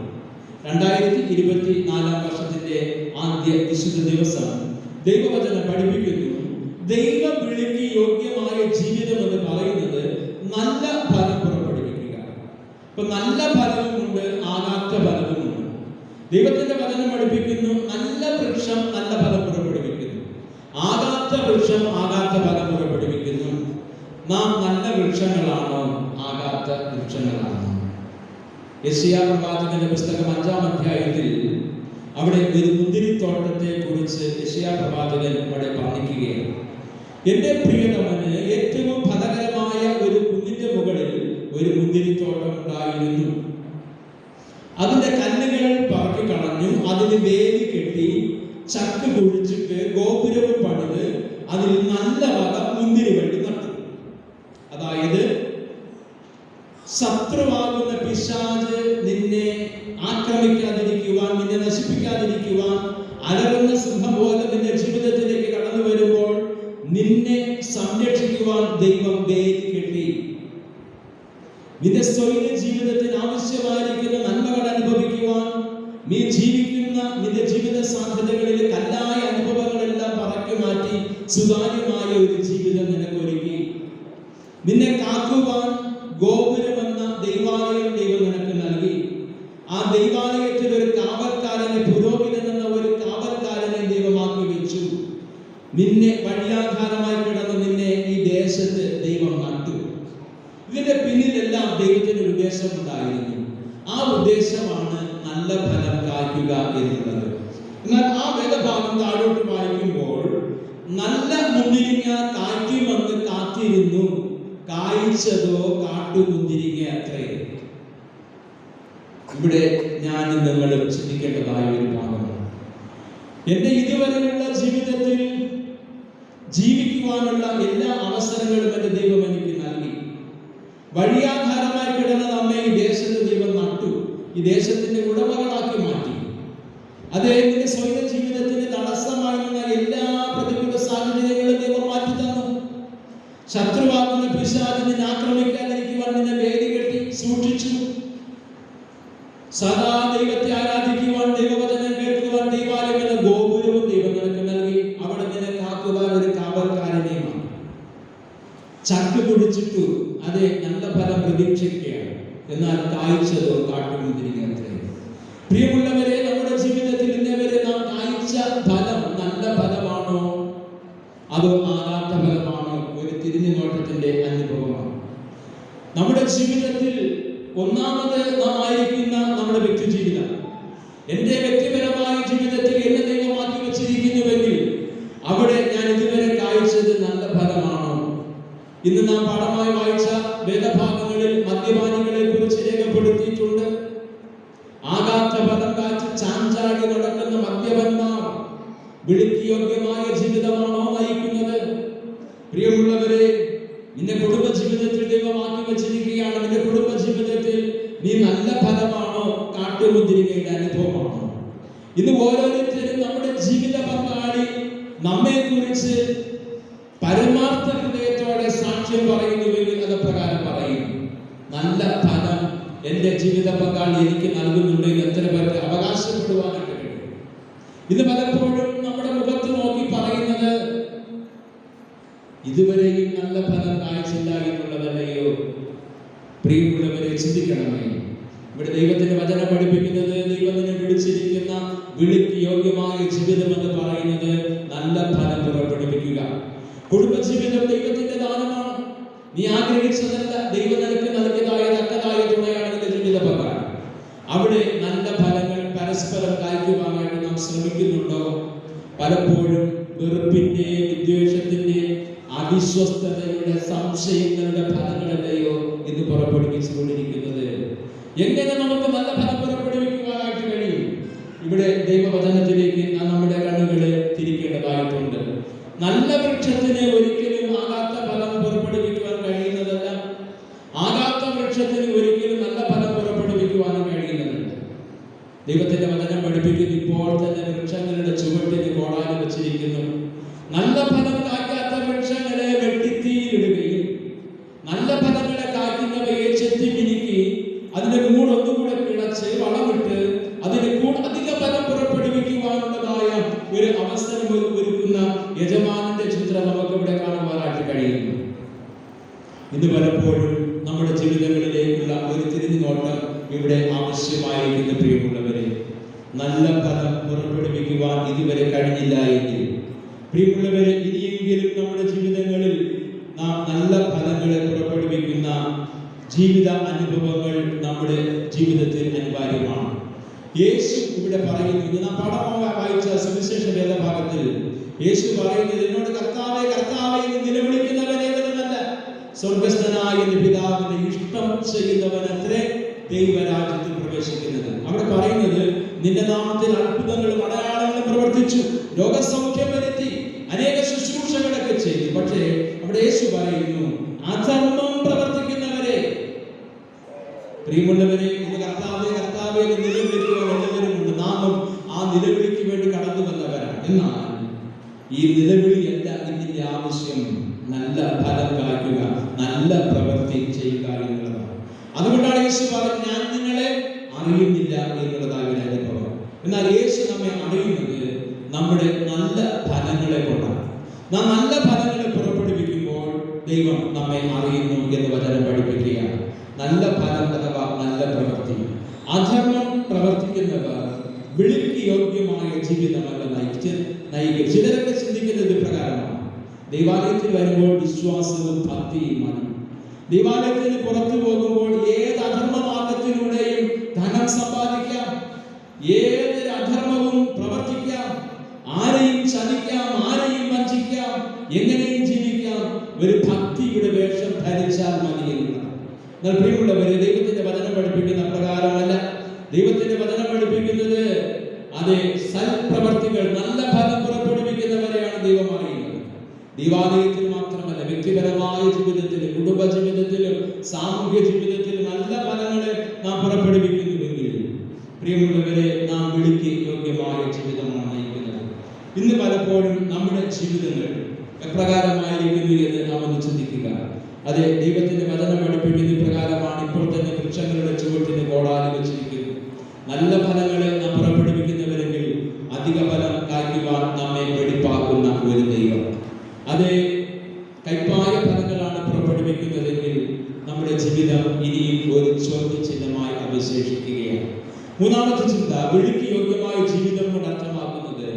Speaker 1: 2024 വർഷത്തിന്റെ ആദ്യ വിശുദ്ധ ദിവസം ദൈവവചനം പഠിപ്പിക്കുന്നു, ദൈവ വിളിക്ക് യോഗ്യമായ ജീവിതം എന്ന് പറയുന്നത് നല്ല ഫലം പുറപ്പെടുവിക്കുക. ഇപ്പൊ നല്ല ഫലവുമുണ്ട്, ആകാത്ത ഫലവുമുണ്ട്. ദൈവത്തിന്റെ വചനം പഠിപ്പിക്കുന്നു, നല്ല വൃക്ഷം നല്ല ഫലം പുറപ്പെടുവിക്കുന്നു, ആകാത്ത വൃക്ഷം ആകാത്ത ഫലം പുറപ്പെടുവിക്കുന്നു. നാം നല്ല വൃക്ഷങ്ങളാണോ ആകാത്ത വൃക്ഷങ്ങളാണോ? യെശയ്യാ പ്രവാചകന്റെ പുസ്തകം 5-ാം അധ്യായത്തിൽ അവിടെ ഒരു മുന്തിരിത്തോട്ടത്തെ കുറിച്ച് യെശയ്യാ പ്രവാചകൻ അവിടെ പറഞ്ഞിരിക്കുകയാണ്. എന്റെ പ്രിയതമന് ഏറ്റവും ഫലകരമായ ഒരു കുന്നിന്റെ മുകളിൽ ഒരു മുന്തിരിത്തോട്ടം ഉണ്ടായിരുന്നു. അതിന്റെ കല്ലുകൾ പറക്കി കളഞ്ഞു, അതിന് വേലി കെട്ടി, ചക്ക് കുഴിച്ചിട്ട് ഗോപുരവും പണിത് അതിൽ നല്ല വക മുന്തിരി വള്ളി നട്ടു. അതായത് ശത്രുവാകുന്ന പിശാച് നിന്നെ ആക്രമിക്കാതിരിക്കുവാൻ, നിന്നെ നശിപ്പിക്കാതിരിക്കുവാൻ, അലറുന്ന സിംഹം പോലെ നിന്റെ ജീവിതത്തിലേക്ക് കടന്നു വരുമ്പോൾ നിന്നെ സംരക്ഷിക്കുവാൻ ദൈവം വേലി കെട്ടി. നിന്റെ സ്വൈര ജീവിതത്തിന് ആവശ്യമായിരിക്കുന്ന നന്മകൾ അനുഭവിക്കുവാൻ, നീ ജീവിക്കുന്ന നിന്റെ ജീവിത സാധ്യതകളിലെ കല്ലായ അനുഭവങ്ങളെല്ലാം പറക്കി മാറ്റി സുതാര്യമായ ഒരു ജീവിതം നിനക്കൊരുക്കി. നിന്നെ കാക്കുവാൻ ഗോപുരമെന്ന ദൈവാലയം ദൈവം നിനക്ക് നൽകി. ആ ദൈവാലയത്തിൽ ഒരു കാവൽക്കാരനെ, പുരോഹിതൻ എന്ന ഒരു കാവൽക്കാരനെ ദൈവമാക്കി വെച്ചു. നിന്നെ വഴിയാധാരമായി കിടന്ന് നിന്നെ ഈ ദേശത്ത് ദൈവം നട്ടു. ഇതിന്റെ പിന്നിലെല്ലാം ദൈവത്തിന് ഒരു ഉദ്ദേശം ഉണ്ടായിരുന്നു. ആ ഉദ്ദേശമാണ് നല്ല ഫലം കായ്ക്കുക എന്നുള്ളത്. എന്നാൽ ആ വേദഭാഗം താഴോട്ട് വായിക്കുമ്പോൾ നല്ല മുന്തിരിങ്ങ കായ്ക്കുമെന്ന് കാത്തിരുന്നു, കായ്ച്ചതോ കാട്ടുമുന്തിരിങ്ങ അത്രേ. ഇവിടെ ഞാൻ നിങ്ങളും ചിന്തിക്കേണ്ടതായ ഒരു ഭാഗമാണ്. എന്റെ ഇതുവരെയുള്ള ജീവിതത്തിൽ ജീവിക്കുവാനുള്ള എല്ലാ അവസരങ്ങളും എന്റെ ദൈവം എനിക്ക് നൽകി. വഴിയാധാരമായി കിടന്ന നമ്മെ ഈ ദേശത്ത് ദൈവം നട്ടു, ഈ ദേശത്തിന്റെ ഉടമകളാക്കി മാറ്റി. അതേ നിന്റെ സ്വന്തം ജീവിതത്തിന് തടസ്സമായിരുന്ന എല്ലാ പ്രതികൂല സാഹചര്യങ്ങളും ദൈവം മാറ്റി തന്നു. ശത്രുവാകുന്ന പിശാചിനെ ആക്രമിക്കാതിരിക്കുവാൻ നിന്നെ വേദി കെട്ടി സൂക്ഷിച്ചു. സദാ ദൈവത്തെ ആരാധിക്കുവാൻ, ദൈവവചനം കേൾക്കുവാൻ ദൈവാലയം എന്ന ഗോപുരവും ദൈവം നിനക്ക് നൽകി. അവിടെ നിന്നെ കാക്കുവാൻ ഒരു കാവൽക്കാരനെയുമാണ്. ചക്ക് കുടിച്ചിട്ടു, അതെ നല്ല ഫലം പ്രതീക്ഷിക്കുകയാണ്, എന്നാൽ കായ്ച്ചതോ കാട്ടുമുന്തിരിങ്ങ അത്രേ. പ്രിയമുള്ളവരെ, നമ്മുടെ ജീവിതത്തിൽ ഇന്നേവരെ നാം കായ്ച്ച ഫലം നല്ല ഫലമാണോ അതോ ആകാത്ത ഫലമാണോ? ഒരു തിരിഞ്ഞു നോട്ടത്തിന്റെ അനുഭവമാണ്. നമ്മുടെ ജീവിതത്തിൽ ഒന്നാമത് നാം ആയിരിക്കുന്ന നമ്മുടെ വ്യക്തി ജീവിതം. എന്റെ വ്യക്തിപരമായ ജീവിതത്തിൽ എന്നെ ദൈവമാക്കി വെച്ചിരിക്കുന്നുവെങ്കിൽ അവിടെ ഞാൻ ഇതുവരെ കായ്ച്ചത് നല്ല ഫലമാണോ? ഇന്ന് നാം പാഠമായി വായിച്ച വേദഭാഗങ്ങളിൽ മദ്യപാനികളെ കുറിച്ച് രേഖപ്പെടുത്തിയിട്ടുണ്ട്. ആകാത്ത ഫലം കാച്ച് ചാഞ്ചാടി നടക്കുന്ന മദ്യപന്മാർ വിളിക്ക് യോഗ്യമായ ജീവിതമാണോ നയിക്കുന്നത്? പ്രിയമുള്ളവരെ, നിന്റെ കുടുംബ ജീവിതത്തിൽ ദൈവമാക്കി വെച്ചിരിക്കുകയാണ്. നിന്റെ കുടുംബ ജീവിതത്തിൽ നീ നല്ല ഫലമാണോ കാട്ടുമുന്തിരിങ്ങയുടെ അനുഭവമാണോ? ഇന്ന് ഓരോരുത്തരും നമ്മുടെ ജീവിത പങ്കാളി നമ്മെ കുറിച്ച് പരമാർത്ഥ ഹൃദയത്തോടെ സാക്ഷ്യം പറയുന്നുവെങ്കിൽ അത് പ്രകാരം പറയും. നല്ല ഫലം എന്റെ ജീവിത പങ്കാളി എനിക്ക് നൽകുന്നുണ്ടെങ്കിൽ എത്ര പേർക്ക് അവകാശപ്പെടുവാനായിട്ട് കഴിയും? ഇത് പലപ്പോഴും നമ്മുടെ മുഖത്ത് നോക്കി പറയുന്നത് ഇതുവരെയും നല്ല ഫലം കാഴ്ചയില്ല എന്നുള്ളതല്ലയോ? പ്രിയമുള്ളവരെ, ചിന്തിക്കണമേ. ഇവിടെ ദൈവത്തിന്റെ വചനം പഠിപ്പിക്കുന്നത്, ദൈവം നിന്നെ വിളിച്ചിരിക്കുന്ന വിളിക്ക് യോഗ്യമായ ജീവിതം എന്ന് പറയുന്നത് നല്ല ഫലം പുറപ്പെടുവിക്കുക. കുടുംബജീവിതം ദൈവത്തിന്റെ ദാനമാണ്. നീ ആഗ്രഹിച്ചതല്ല, ദൈവം നിനക്ക് നൽകിയതായ തക്കതായ തുണയാണ് നിന്റെ ജീവിത പങ്കാളി. അവിടെ നല്ല ഫലങ്ങൾ പരസ്പരം കായ്ക്കുവാനായിട്ട് നാം ശ്രമിക്കുന്നുണ്ടോ? പലപ്പോഴും വെറുപ്പിന്റെ, വിദ്വേഷത്തിന്റെ, അവിശ്വസ്തതയുടെ, സംശയങ്ങളുടെ ഫലങ്ങളല്ലയോ ഇന്ന് പുറപ്പെടുവിച്ചുകൊണ്ടിരിക്കുന്നത്? എങ്ങനെ നമുക്ക് നല്ല ഫലം പുറപ്പെടുവിക്കുവാനായിട്ട് കഴിയും? ഇവിടെ ദൈവവചനത്തിലേക്ക് നമ്മുടെ കണ്ണുകളെ തിരിക്കേണ്ടതായിട്ടുണ്ട്. നല്ല വൃക്ഷത്തിന് ഒരിക്കലും ആകാത്ത ഫലം പുറപ്പെടുവിക്കുവാൻ കഴിയുന്നതല്ല. ആകാത്ത വൃക്ഷത്തിന് ഒരിക്കലും നല്ല ഫലം പുറപ്പെടുവിക്കുവാനും കഴിയുന്നതല്ല. ദൈവത്തിന്റെ വചനം പഠിപ്പിക്കുന്നു, ഇപ്പോൾ തന്നെ വൃക്ഷങ്ങളുടെ ചുവട്ടിന് കോടാലി വെച്ചിരിക്കുന്നു. നല്ല ഫലം കായ്ക്കാത്ത വൃക്ഷങ്ങളെ വെട്ടിത്തീയിലിടുകയും നല്ല ഫലങ്ങളെ കായ്ക്കുന്നവയെ ചെത്തി മിനുക്കി അതിന്റെ മൂടൊന്നുകൂടെ കിളച്ച് വളമിട്ട് അതിന് അധിക ഫലം പുറപ്പെടുവിക്കുവാനുള്ളതായ ഒരു അവസരം ഒരുക്കുന്ന യജമാനന്റെ ചിത്രം നമുക്ക് ഇവിടെ കാണുവാനായിട്ട് കഴിയുന്നു. ഇന്ന് പലപ്പോഴും നമ്മുടെ ജീവിതങ്ങളിലേക്കുള്ള ഒരു തിരിഞ്ഞുനോട്ടം ഇവിടെ ആവശ്യമായിരിക്കുന്ന പ്രിയമുള്ളവരെ, നല്ല ഫലം പുറപ്പെടുവിക്കുവാൻ ഇതുവരെ കഴിഞ്ഞില്ല എങ്കിൽ, പ്രിയമുള്ളവരെ, ഇനിയെങ്കിലും നമ്മുടെ ജീവിതങ്ങളിൽ നാം നല്ല ഫലങ്ങളെ പുറപ്പെടുവിക്കുന്ന ജീവിത അനുഭവങ്ങൾ നമ്മുടെ ജീവിതത്തിൽ അനിവാര്യമാണ്. യേശു ഇവിടെ പറയുന്നത്, നാം പാഠമായി വായിച്ച സുവിശേഷ വേദഭാഗത്തിൽ യേശു പറയുന്നത്, എന്നോട് കർത്താവേ കർത്താവേ എന്ന് നിലവിളിക്കുന്നവൻ ഏവനുമല്ല, സ്വർഗസ്ഥനായ പിതാവിന്റെ ഇഷ്ടം ചെയ്യുന്നവനത്രേ ദൈവരാജ്യത്തിൽ പ്രവേശിക്കുന്നത്. അവിടെ പറയുന്നത്, നിന്റെ നാമത്തിൽ അത്ഭുതങ്ങളും അടയാളങ്ങളും പ്രവർത്തിച്ചു, രോഗസൗഖ്യം വരുത്തി, അനേക ശുശ്രൂഷകളൊക്കെ ചെയ്തു. പക്ഷേ അവിടെ യേശു പറയുന്നു, അധർമ്മം പ്രവർത്തിക്കുന്നവരെ. പ്രിയമുള്ളവരെ, ഇത് കർത്താവേ കർത്താവേ എന്ന് നിലവിളിക്കുക എല്ലാവരുമുണ്ട്. നാമും ആ നിലവിളിക്ക് വേണ്ടി കടന്നു വന്നവരാണ്. എന്നാൽ ഈ നിലവിളിയല്ല ഇതിന്റെ ആവശ്യം. നല്ല ഫലം കായ്ക്കുക, നല്ല പ്രവൃത്തി ചെയ്യുക എന്നുള്ളതാണ്. അതുകൊണ്ടാണ് യേശു പറഞ്ഞത്, ഞാൻ നിങ്ങളെ അറിയുന്നില്ല എന്നുള്ളതായ ഒരു അനുഭവം. എന്നാൽ യേശു നമ്മെ അറിയുന്നത് നമ്മുടെ നല്ല ഫലങ്ങളെ കൊണ്ടാണ്. നാം നല്ല ഫലങ്ങളെ പുറപ്പെടുവിക്കുമ്പോൾ ദൈവം നമ്മെ അറിയുന്നു എന്ന് വചനം പഠിപ്പിക്കുകയാണ്. നല്ല ഫലം അഥവാ നല്ല പ്രവൃത്തി. അധർമ്മം പ്രവർത്തിക്കുന്നവർ വിളിക്ക് യോഗ്യമായ ജീവിതമല്ല നയിക്കുക. ചിലരൊക്കെ ചിന്തിക്കുന്നത് പ്രകാരമാണ്. ദൈവാലയത്തിൽ വരുമ്പോൾ വിശ്വാസവും ഭക്തിയുമാണ്. ദൈവാലയത്തിന് പുറത്തു പോകുമ്പോൾ ഏത് അധർമ്മ മാർഗത്തിലൂടെയും ധനം സമ്പാദിക്കാം, ഏതൊരു അധർമ്മവും പ്രവർത്തിക്കാം, ആരെയും ചതിക്കാം, ആരെയും വഞ്ചിക്കാം, എങ്ങനെയും ജീവിക്കാം, ഒരു ഭക്തിയുടെ വേഷം ധരിച്ചാൽ മതിയെന്നുള്ളതാണ്. എന്നാൽ പ്രിയമുള്ളവരെ, ദൈവത്തിന്റെ വചനം പഠിപ്പിക്കുന്ന പ്രകാരമല്ല. ദൈവത്തിന്റെ വചനം പഠിപ്പിക്കുന്നത് അതേ സൽപ്രവർത്തികൾ, നല്ല ഫലം പുറപ്പെടുവിക്കുന്നവരെയാണ് ദൈവം അറിയുന്നത്. ദൈവാലയത്തിൽ മാത്രമല്ല, വ്യക്തിപരമായ ജീവിതത്തിലും കുടുംബ ജീവിതത്തിലും സാമൂഹ്യ ജീവിതത്തിലും നല്ല ഫലങ്ങളെ നാം പുറപ്പെടുവിക്കുന്നുവെങ്കിൽ, പ്രിയമുള്ളവരെ, നാം വിളിക്ക് യോഗ്യമായ ജീവിതമാണ് നയിക്കുന്നത്. ഇന്ന് പലപ്പോഴും നമ്മുടെ ജീവിതങ്ങൾ എപ്രകാരമായിരിക്കുന്നു എന്ന് നാം ഒന്ന് ചിന്തിക്കുക. അതെ, ദൈവത്തിന്റെ വചനം പഠിപ്പിക്കുന്ന പ്രകാരമാണ്. ഇപ്പോൾ തന്നെ വൃക്ഷങ്ങളുടെ ചുവട്ടിന് കോടാലി വെച്ചിരിക്കുന്നു. നല്ല ഫലങ്ങളെ നാം പുറപ്പെടുവിക്കുന്നവരെങ്കിൽ അധിക ഫലം കായ്ക്കുവാൻ നമ്മെ വെടിപ്പാക്കുന്ന ഒരു ദൈവം. അതെ, കൈപ്പായ ഫലങ്ങളാണ് പുറപ്പെടുവിക്കുന്നതെങ്കിൽ നമ്മുടെ ജീവിതം ഇനിയും ഒരു ചോദ്യചിഹ്നമായി അവശേഷിക്കുകയാണ്. മൂന്നാമത്തെ ചിന്ത, വിളിക്ക് യോഗ്യമായ ജീവിതം കൊണ്ട് അർത്ഥമാക്കുന്നത്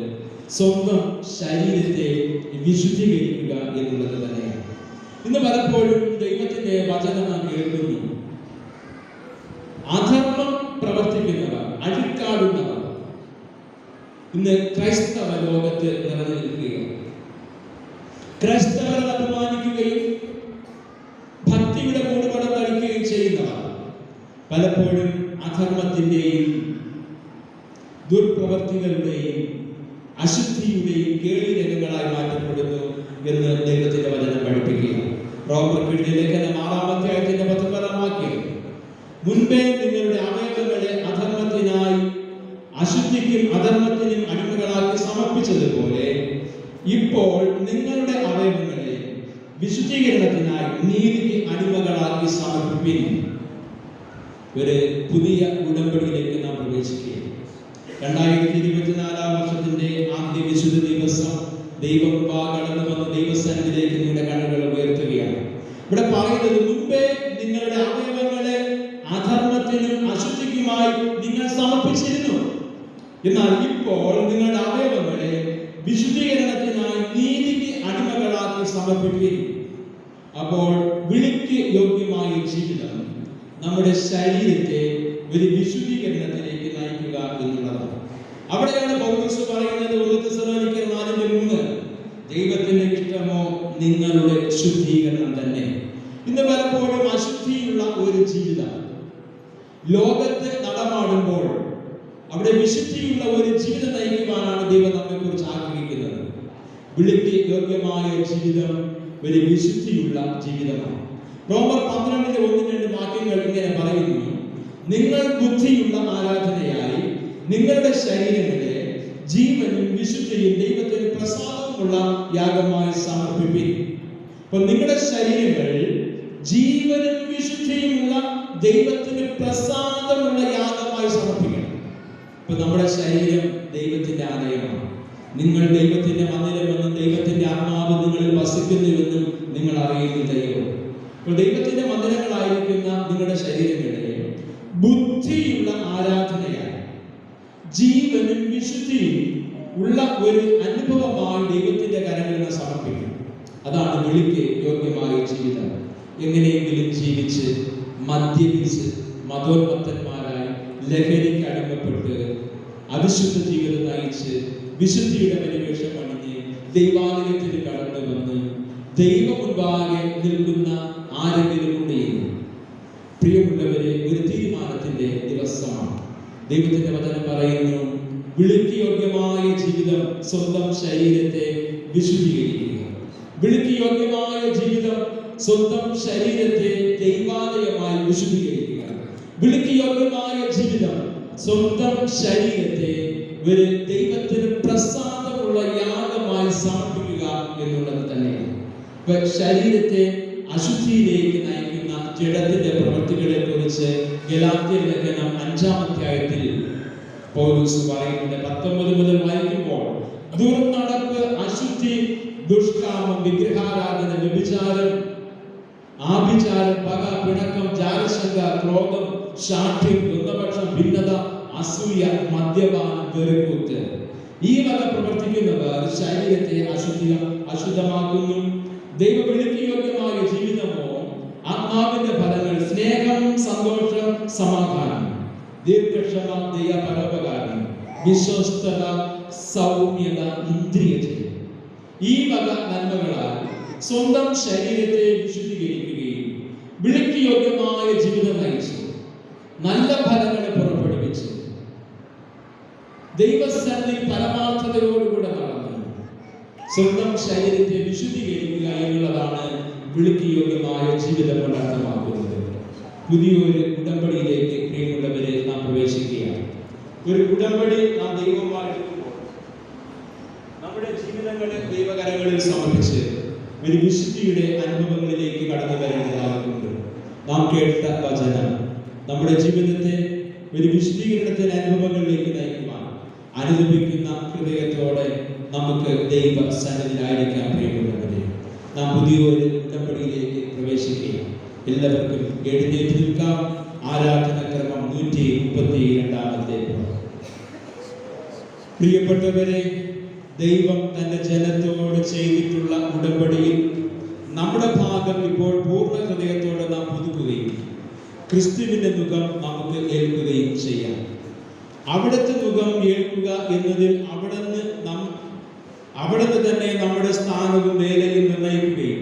Speaker 1: സ്വന്തം ശരീരത്തെ വിശുദ്ധീകരിക്കുക എന്നുള്ളത് തന്നെയാണ്. ഇന്ന് പലപ്പോഴും ദൈവത്തിന്റെ വചനം നാം കേൾക്കുന്നു. അധർമ്മം പ്രവർത്തിക്കുന്നവർ, അഴിക്കാടുന്നവർ ഇന്ന് ക്രൈസ്തവ ലോകത്ത് നിറഞ്ഞു നിൽക്കുകയാണ്. ക്രൈസ്തവരെ അപമാനിക്കുകയും ഭക്തിയുടെ മൂടുപടം ധരിക്കുകയും ചെയ്യുന്നവർ പലപ്പോഴും അധർമ്മത്തിന്റെയും ദുർപ്രവർത്തികളുടെയും അശുദ്ധിയുടെയും കേളിരകളായി മാറ്റപ്പെടുന്നു. എന്ന് ദൈവത്തിന്റെ വചനം പഠിപ്പിക്കുക. റോമർക്ക് ലേഖനം 6-ാം വാക്യം, മുൻപേ നിങ്ങളുടെ അവയവങ്ങളെ അധർമ്മത്തിനായി അശുദ്ധിക്കും അധർമ്മത്തിനും അടിമകളാക്കി സമർപ്പിച്ചതുപോലെ ഇപ്പോൾ നിങ്ങളുടെ അവയവങ്ങളെ വിശുദ്ധീകരണത്തിനായി നീതിക്ക് അടിമകളാക്കി സമർപ്പിപ്പിൻ. ഒരു പുതിയ ഉടമ്പടിയിലേക്ക് നാം പ്രവേശിക്കുകയാണ്. 2024 വർഷത്തിന്റെ ആദ്യ വിശുദ്ധ ദിവസം ദൈവം കടന്നു വന്ന് ദൈവസന്നിധിയിലേക്ക് നിങ്ങളുടെ കണ്ണുകൾ ഉയർത്തുകയാണ്. ഇവിടെ പറയുന്നത്, മുൻപേ നിങ്ങളുടെ അവയവങ്ങളെ അധർമ്മത്തിനും അശുദ്ധിക്കുമായി നിങ്ങൾ സമർപ്പിച്ചിരുന്നു, എന്നാൽ ഇപ്പോൾ നിങ്ങളുടെ അവയവങ്ങളെ വിശുദ്ധീകരണത്തിനായി നീതിക്ക് അടിമകളാക്കി സമർപ്പിക്കും. അപ്പോൾ വിളിക്ക് യോഗ്യമായ ജീവിതം നമ്മുടെ ശരീരത്തെ ഒരു വിശുദ്ധീകരണത്തിലേക്ക് നയിക്കുക എന്നുള്ളതാണ്. അവിടെയാണ് പൗലോസ് പറയുന്നത്, 1 തെസ്സലോനിക്കർ 4:3, ദൈവത്തിന്റെ ഇഷ്ടമോ നിങ്ങളുടെ ശുദ്ധീകരണം തന്നെ. ഇന്ന് പലപ്പോഴും അശുദ്ധിയുള്ള ഒരു ജീവിതം ലോകത്ത് നടമാടുമ്പോൾ അവിടെ വിശുദ്ധിയുള്ള ഒരു ജീവിതം നയിക്കുവാനാണ് ദൈവം നമ്മെ കുറിച്ച് ആഗ്രഹിക്കുന്നത്. വിളിക്ക് യോഗ്യമായ ജീവിതം ഒരു വിശുദ്ധിയുള്ള ജീവിതമാണ്. റോമർ 12:1-2 വാക്യങ്ങൾ ഇങ്ങനെ പറയുന്നു, നിങ്ങൾ ബുദ്ധിയുള്ള ആരാധനയായി നിങ്ങളുടെ ശരീരങ്ങളെ ജീവനും വിശുദ്ധിയും ദൈവത്തിന് പ്രസാദമുള്ള യാഗമായി സമർപ്പിപ്പിൻ. അപ്പൊ നിങ്ങളുടെ ശരീരങ്ങൾ ജീവനും വിശുദ്ധിയുമുള്ള ദൈവത്തിന് പ്രസാദമുള്ള യാഗമായി സമർപ്പിക്കണം. ഇപ്പൊ നമ്മുടെ ശരീരം ദൈവത്തിന്റെ ആലയമാണ്. നിങ്ങൾ ദൈവത്തിന്റെ മന്ദിരമെന്നും ദൈവത്തിന്റെ ആത്മാവ് നിങ്ങളിൽ വസിക്കുന്നുവെന്നും നിങ്ങൾ അറിയുന്നില്ലയോ? അപ്പോൾ ദൈവത്തിന്റെ മന്ദിരങ്ങളായിരിക്കുന്ന നിങ്ങളുടെ ശരീരങ്ങളെ ബുദ്ധിയുള്ള ആരാധനയായി ജീവനും വിശുദ്ധിയും ഉള്ള ഒരു അനുഭവമായി ദൈവത്തിന്റെ കരങ്ങളിൽ സമർപ്പിക്കും. അതാണ് വിളിക്ക് യോഗ്യമായ ജീവിതം. എങ്ങനെയെങ്കിലും ജീവിച്ച് മദ്യപിച്ച് മതോന്മത്തന്മാരായി ലഹരിക്ക് അടിമപ്പെട്ട് അവിശുദ്ധ ജീവിതം നയിച്ച് വിശുദ്ധിയുടെ പരിവേഷം അണിഞ്ഞ് ദൈവാലയത്തിൽ കടന്നു വന്ന് ദൈവ മുൻപാകെ നിൽക്കുന്ന ആരെങ്കിലും ഉണ്ടെങ്കിൽ, പ്രിയമുള്ളവരെ, ഒരു തീരുമാനത്തിന്റെ ദിവസമാണ്. ദൈവത്തിന്റെ വചനം പറയുന്നു, വിളിക്ക് യോഗ്യമായ ജീവിതം സ്വന്തം ശരീരത്തെ വിശുദ്ധീകരിക്കുക. വിളിക്ക് യോഗ്യമായ ജീവിതം സ്വന്തം ശരീരത്തെ ദൈവാലയമായി വിശുദ്ധീകരിക്കുക. വിളിക്ക് യോഗ്യമായ ജീവിതം സ്വന്തം ശരീരത്തെ ഒരു ദൈവത്തിന് പ്രസാദമുള്ള യാഗമായി സമർപ്പിക്കുക എന്നുള്ളത് തന്നെയാണ്. ശരീരത്തെ അശുദ്ധിയിലേക്ക് നയിക്കുന്ന ജഡത്തിന്റെ പ്രവൃത്തികളെ കുറിച്ച് ഗലാത്യ ലേഖനം 5-ാം അധ്യായത്തിൽ പൗലോസ് പറയുന്നുണ്ട്. 19 മുതൽ വായിക്കുമ്പോൾ, ദുർനടപ്പ്, അശുദ്ധി, ദുഷ്കാമം, വിഗ്രഹാരാധന, വ്യഭിചാരം, ആഭിചാരം, പക, പിണക്കം, ജാരശങ്ക, ക്രോധം, ശാഠ്യം, ദ്വന്ദ്വപക്ഷം, ഭിന്നത, അസൂയ, മദ്യപാനം, വെറുക്കൂത്ത്, ഈ വക പ്രവർത്തിക്കുന്നവർ ശരീരത്തെ അശുദ്ധമാക്കുന്നു. ദൈവവിളിക്ക് യോഗ്യമായ ജീവിതമോ ആത്മാവിന്റെ ഫലങ്ങൾ സ്നേഹം, സന്തോഷം, സമാധാനം, ദീർഘക്ഷമ, ദയ, പരോപകാരം, വിശ്വസ്തത, സൗമ്യത, ഇന്ദ്രിയജയം, ഈ വക നന്മകളാൽ സ്വന്തം ശരീരത്തെ വിശുദ്ധീകരിക്കുകയും വിളിക്ക് യോഗ്യമായ ജീവിതം നയിച്ച് നല്ല ഫലങ്ങളെ പുറപ്പെടുവിച്ച് ദൈവസന്നിധി പരമാർത്ഥതയോടുകൂടെ നടന്ന് സ്വന്തം ശരീരത്തെ വിശുദ്ധീകരിക്കുക എന്നുള്ളതാണ് വിളിക്ക് യോഗ്യമായ ജീവിതം കൊണ്ട് അർത്ഥമാക്കുന്നത്. പുതിയൊരു ഉടമ്പടിയിലേക്ക് പ്രിയമുള്ളവരെ നാം പ്രവേശിക്കുകയാണ്. ഒരു ഉടമ്പടി നാം ദൈവവുമായെടുക്കുമ്പോൾ നമ്മുടെ ജീവിതങ്ങളെ ദൈവകരങ്ങളിൽ സമർപ്പിച്ച് ഒരു വിശുദ്ധിയുടെ അനുഭവങ്ങളിലേക്ക് കടന്നു വരേണ്ടതാകുന്നുണ്ട്. നാം കേട്ട വചനം നമ്മുടെ ജീവിതത്തെ ഒരു വിശുദ്ധീകരണത്തിന്റെ അനുഭവങ്ങളിലേക്ക് നയിക്കുവാൻ അനുഭവിക്കുന്ന ഹൃദയത്തോടെ നമുക്ക് ദൈവ സന്നിധിയിലായിരിക്കാൻ പ്രിയമുള്ളവരെ, നാം പുതിയൊരു ഉടമ്പടിയിലേക്ക് പ്രവേശിക്കുകയാണ്. എല്ലാവർക്കും എഴുന്നേറ്റ് നിൽക്കാം. ആരാധനക്രമം 132-ാമത്തെ. പ്രിയപ്പെട്ടവരെ, ദൈവം തന്റെ ജനത്തോട് ചെയ്തിട്ടുള്ള ഉടമ്പടിയിൽ നമ്മുടെ ഭാഗം ഇപ്പോൾ പൂർണ്ണ ഹൃദയത്തോടെ നാം പുതുക്കുകയും ക്രിസ്തുവിന്റെ മുഖം നമുക്ക് ഏൽക്കുകയും ചെയ്യാം. അവിടുത്തെ മുഖം ഏൽക്കുക എന്നതിൽ അവിടുന്ന് തന്നെ നമ്മുടെ സ്ഥാനവും വേലയും നിർണയിക്കുകയും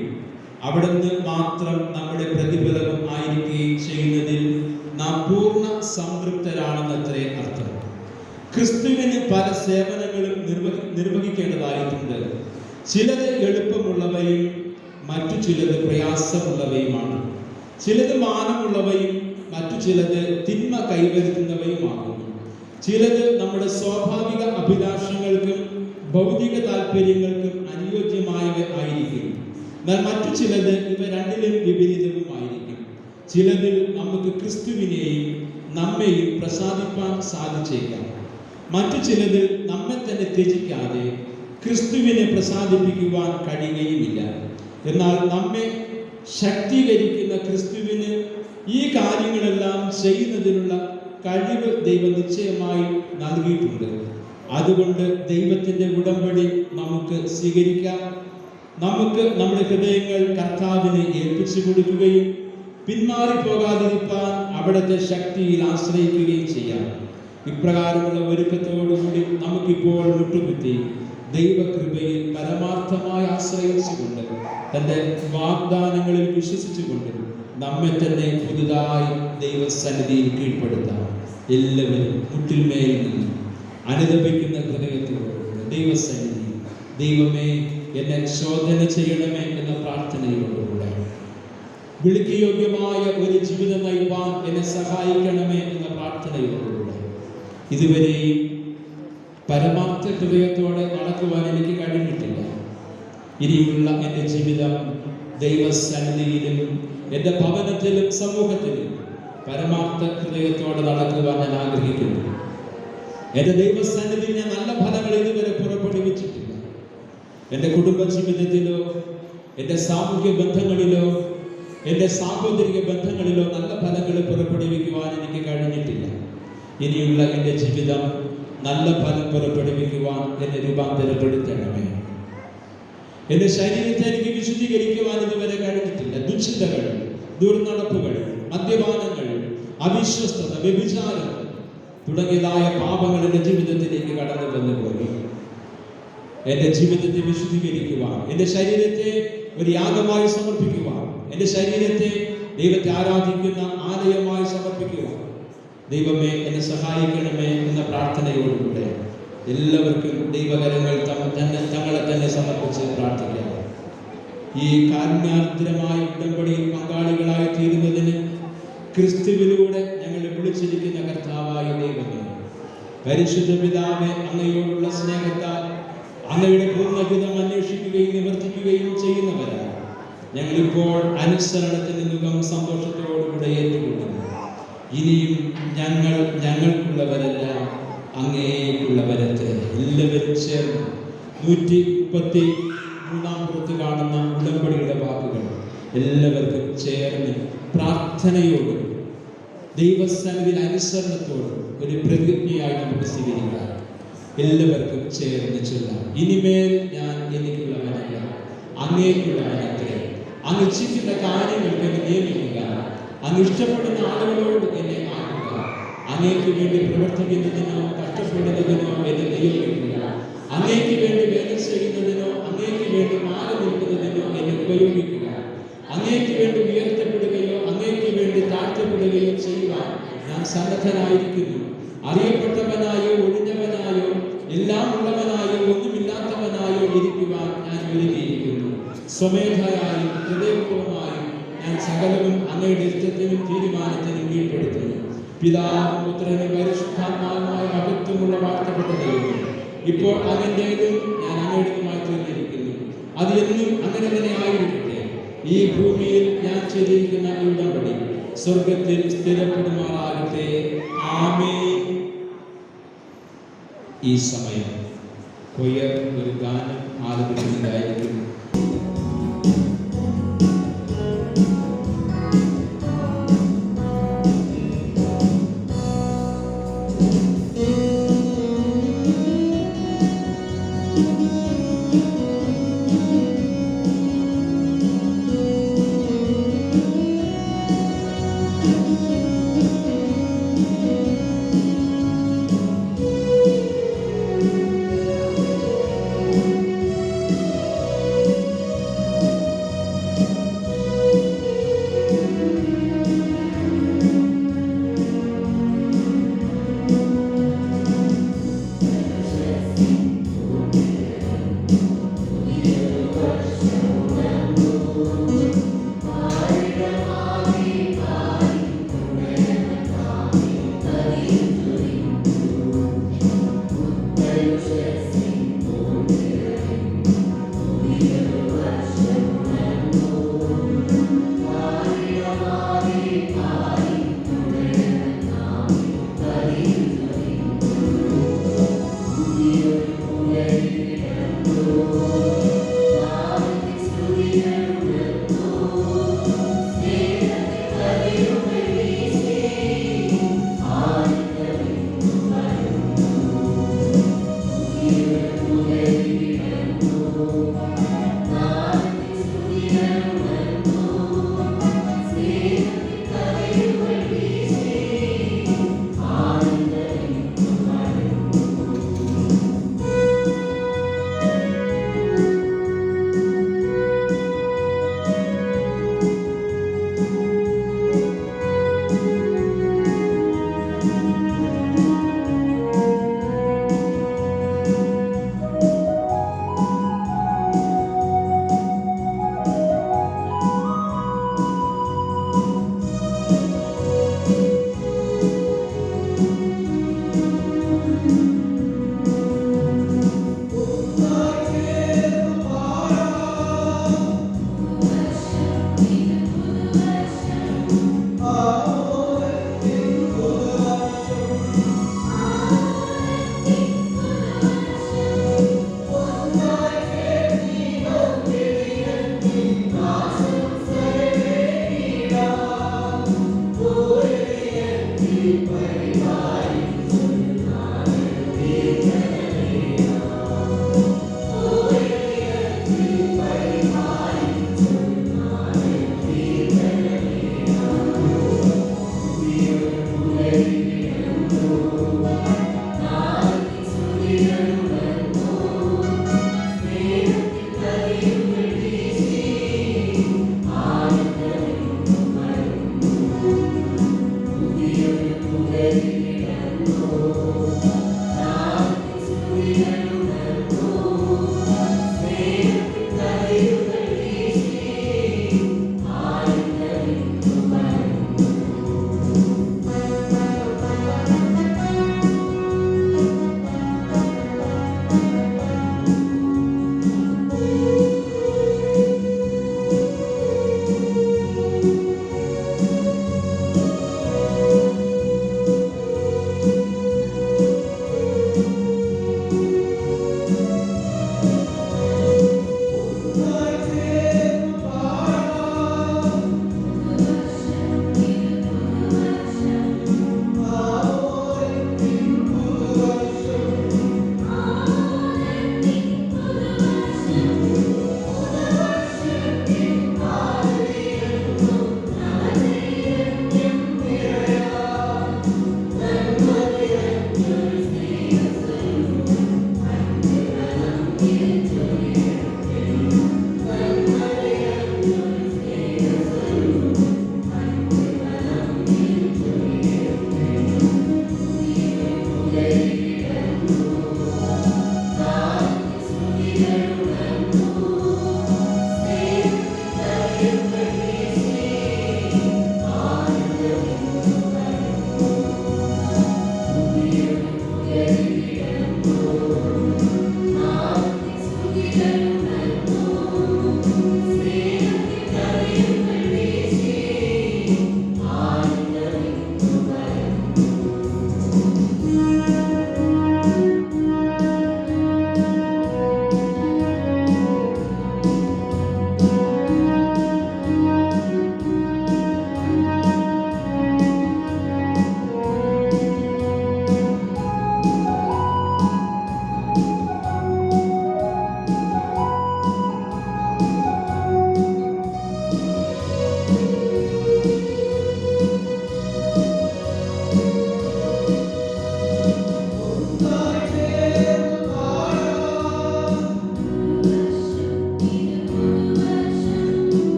Speaker 1: അവിടുന്ന് മാത്രം നമ്മുടെ പ്രതിഫലവും ആയിരിക്കുകയും ചെയ്യുന്നതിൽ നാം പൂർണ്ണ സംതൃപ്തരാണെന്നത്രേ അർത്ഥം. ക്രിസ്തുവിന് പല സേവനങ്ങളും നിർവഹിക്കേണ്ടതായിട്ടുണ്ട്. ചിലത് എളുപ്പമുള്ളവയും മറ്റു ചിലത് പ്രയാസമുള്ളവയുമാണ്. ചിലത് മാനമുള്ളവയും മറ്റു ചിലത് തിന്മ കൈവരുത്തുന്നവയുമാകുന്നു. ചിലത് നമ്മുടെ സ്വാഭാവിക അഭിലാഷങ്ങൾക്കും ഭൗതിക താല്പര്യങ്ങൾക്കും അനുയോജ്യമായവ ആയിരിക്കും. എന്നാൽ മറ്റു ചിലത് ഇവ രണ്ടിലും വിപരീതവുമായിരിക്കും. ചിലതിൽ നമുക്ക് ക്രിസ്തുവിനെയും നമ്മെയും പ്രസാദിപ്പാൻ സാധിച്ചേക്കാം. മറ്റു ചിലതിൽ നമ്മെ തന്നെ ത്യജിക്കാതെ ക്രിസ്തുവിനെ പ്രസാദിപ്പിക്കുവാൻ കഴിയുകയുമില്ല. എന്നാൽ നമ്മെ ശക്തീകരിക്കുന്ന ക്രിസ്തുവിന് ഈ കാര്യങ്ങളെല്ലാം ചെയ്യുന്നതിനുള്ള കഴിവ് ദൈവം നിശ്ചയമായി നൽകിയിട്ടുണ്ട്. അതുകൊണ്ട് ദൈവത്തിൻ്റെ ഉടമ്പടി നമുക്ക് സ്വീകരിക്കാം. നമുക്ക് നമ്മുടെ ഹൃദയങ്ങൾ കർത്താവിനെ ഏൽപ്പിച്ചു കൊടുക്കുകയും പിന്മാറിപ്പോകാതിരിക്കാൻ അവിടുത്തെ ശക്തിയിൽ ആശ്രയിക്കുകയും ചെയ്യാം. ഇപ്രകാരമുള്ള ഒരുക്കത്തോടുകൂടി നമുക്കിപ്പോൾ മുട്ടുകുത്തി ദൈവകൃപയിൽ പരമാർത്ഥമായി ആശ്രയിച്ചുകൊണ്ട് തൻ്റെ വാഗ്ദാനങ്ങളിൽ വിശ്വസിച്ചുകൊണ്ട് നമ്മെ തന്നെ പുതുതായി ദൈവസന്നിധിയിൽ കീഴ്പ്പെടുത്താം. എല്ലാവരും മുട്ടിന്മേൽ നിന്ന് അനുദപിക്കുന്ന ഹൃദയത്തോടുകൂടി ദൈവസന്നിധി, ദൈവമേ എന്നെ ശോധന ചെയ്യണമേ എന്ന പ്രാർത്ഥനയോടുകൂടെ, വിളിക്ക് യോഗ്യമായ ഒരു ജീവിതം നയിപ്പാൻ എന്നെ സഹായിക്കണമേ എന്ന പ്രാർത്ഥനയോടുകൂടെ, ഇതുവരെയും പരമാർത്ഥ ഹൃദയത്തോടെ നടക്കുവാൻ എനിക്ക് കഴിഞ്ഞിട്ടില്ല. ഇനിയുള്ള എൻ്റെ ജീവിതം ദൈവസന്നിധിയിലും എൻ്റെ ഭവനത്തിലും സമൂഹത്തിലും പരമാർത്ഥ ഹൃദയത്തോടെ നടക്കുവാൻ ഞാൻ ആഗ്രഹിക്കുന്നു. എൻ്റെ ദൈവസന്നിധിയിൽ ഞാൻ നല്ല ഫലങ്ങൾ ഇതുവരെ പുറപ്പെടുവിച്ചിട്ടില്ല. എൻ്റെ കുടുംബ ജീവിതത്തിലോ എൻ്റെ സാമൂഹ്യ ബന്ധങ്ങളിലോ എൻ്റെ സാഹോദരിക ബന്ധങ്ങളിലോ നല്ല ഫലങ്ങൾ പുറപ്പെടുവിക്കുവാൻ എനിക്ക് കഴിഞ്ഞിട്ടില്ല. ഇനിയുള്ള എൻ്റെ ജീവിതം നല്ല ഫലം പുറപ്പെടുവിക്കുവാൻ എന്നെ രൂപാന്തരപ്പെടുത്തണമേ. എൻ്റെ ശരീരത്തെ എനിക്ക് വിശുദ്ധീകരിക്കുവാൻ ഇതുവരെ കഴിഞ്ഞിട്ടില്ല. ദുശ്ചിന്തകൾ, ദുർനടപ്പുകൾ, മദ്യപാനങ്ങൾ, അവിശ്വസ്തത, വ്യഭിചാരം തുടങ്ങിയതായ പാപങ്ങൾ എൻ്റെ ജീവിതത്തിലേക്ക് കടന്നു വന്നു പോയി. എൻ്റെ ജീവിതത്തെ വിശുദ്ധീകരിക്കുവാൻ, എൻ്റെ ശരീരത്തെ ഒരു യാഗമായി സമർപ്പിക്കുവാൻ, എൻ്റെ ശരീരത്തെ ദൈവത്തെ ആരാധിക്കുന്ന ആലയമായി സമർപ്പിക്കുവാൻ ദൈവമേ എന്നെ സഹായിക്കണമേ എന്ന പ്രാർത്ഥനയോടുകൂടെ എല്ലാവർക്കും ദൈവകരങ്ങൾ തങ്ങളെ തന്നെ സമർപ്പിച്ച് പ്രാർത്ഥിക്കാം. ഈ കാരുണ്യാർദ്രമായ ഉടമ്പടിയിൽ പങ്കാളികളായി തീരുന്നതിന് ക്രിസ്തുവിലൂടെ ഞങ്ങളെ വിളിച്ചിരിക്കുന്ന കർത്താവായ ദൈവമേ, പരിശുദ്ധ പിതാവേ, അങ്ങയോടുള്ള സ്നേഹത്താൽ അങ്ങയുടെ പൂർണ്ണഹിതം അന്വേഷിക്കുകയും നിവർത്തിക്കുകയും ചെയ്യുന്നവരാണ് ഞങ്ങളിപ്പോൾ അനുസരണത്തിന് മുഖം സന്തോഷത്തോടുകൂടെ ഏറ്റുകൊള്ളുന്നു. ഇനിയും ഞങ്ങൾക്കുള്ളവരല്ല, അങ്ങേക്കുള്ളവരത്തെ എല്ലാവരും ചേർന്ന് 133 കാണുന്ന ഉടമ്പടിയുടെ വാക്കുകൾ എല്ലാവർക്കും ചേർന്ന് പ്രാർത്ഥനയോടും ദൈവസന്നിധിയിൽ അനുസരണത്തോടും ഒരു പ്രതിജ്ഞയായി നമുക്ക് സ്വീകരിക്കാം. എല്ലാവർക്കും ചേർന്ന് ചൊല്ലാം. ഇനിമേൽ ഞാൻ എനിക്കുള്ളവനല്ല, അങ്ങേക്കുള്ളവനത്രേ. അങ്ങ് ഇച്ഛിക്കുന്ന കാര്യങ്ങൾക്ക് എന്നെ നിയമിക്കുക. അങ്ങ് ഇഷ്ടപ്പെടുന്ന ആളുകളോട് എന്നെ ആക്കുക. അങ്ങേക്ക് വേണ്ടി പ്രവർത്തിക്കുന്നതിനോ കഷ്ടപ്പെടുന്നതിനോ എന്നെ നിയോഗിക്കുക. അങ്ങേക്ക് വേണ്ടി വേല ചെയ്യുന്നതിനോ അങ്ങേക്ക് വേണ്ടി മാറി നിൽക്കുന്നതിനോ എന്നെ ഉപയോഗിക്കുക. അങ്ങേക്ക് വേണ്ടി ഉയർത്തപ്പെടുകയോ അങ്ങേക്ക് വേണ്ടി താഴ്ത്തപ്പെടുകയോ ചെയ്യുവാൻ ഞാൻ സന്നദ്ധനായിരിക്കുന്നു. അറിയപ്പെട്ടവനായോ ഒഴിഞ്ഞവനായോ എല്ലാം ഉള്ളവനായോ ഒന്നുമില്ലാത്തവനായോ ഇരിക്കുവാൻ ഞാൻ ഒരുങ്ങിയിരിക്കുന്നു. സ്വമേധയായും ഹൃദയപൂർവമായും ഞാൻ സകലവും അങ്ങയുടെ ഇഷ്ടത്തിനും തീരുമാനത്തിനും കീഴ്പ്പെടുത്തുന്നു. പിതാവും പുത്രനും പരിശുദ്ധാത്മാവുമായ മഹത്വമുള്ള വാഴ്ത്തപ്പെട്ട ദൈവമേ, ഇപ്പോൾ അങ്ങൻ്റേതും ഞാൻ അങ്ങയുടേതുമായി തീർന്നിരിക്കുന്നു. അത് എന്നും അങ്ങനെ തന്നെ ആയിരിക്കട്ടെ. ഈ ഭൂമിയിൽ ഞാൻ ചെയ്തിരിക്കുന്ന ഉടമ്പടി സ്വർഗത്തിൽ സ്ഥിരപ്പെടുമാറാകട്ടെ. ആമേൻ. ഈ സമയം കൊയ്യർ ഒരു ഗാനം ആലപിക്കുന്നതായിരിക്കും.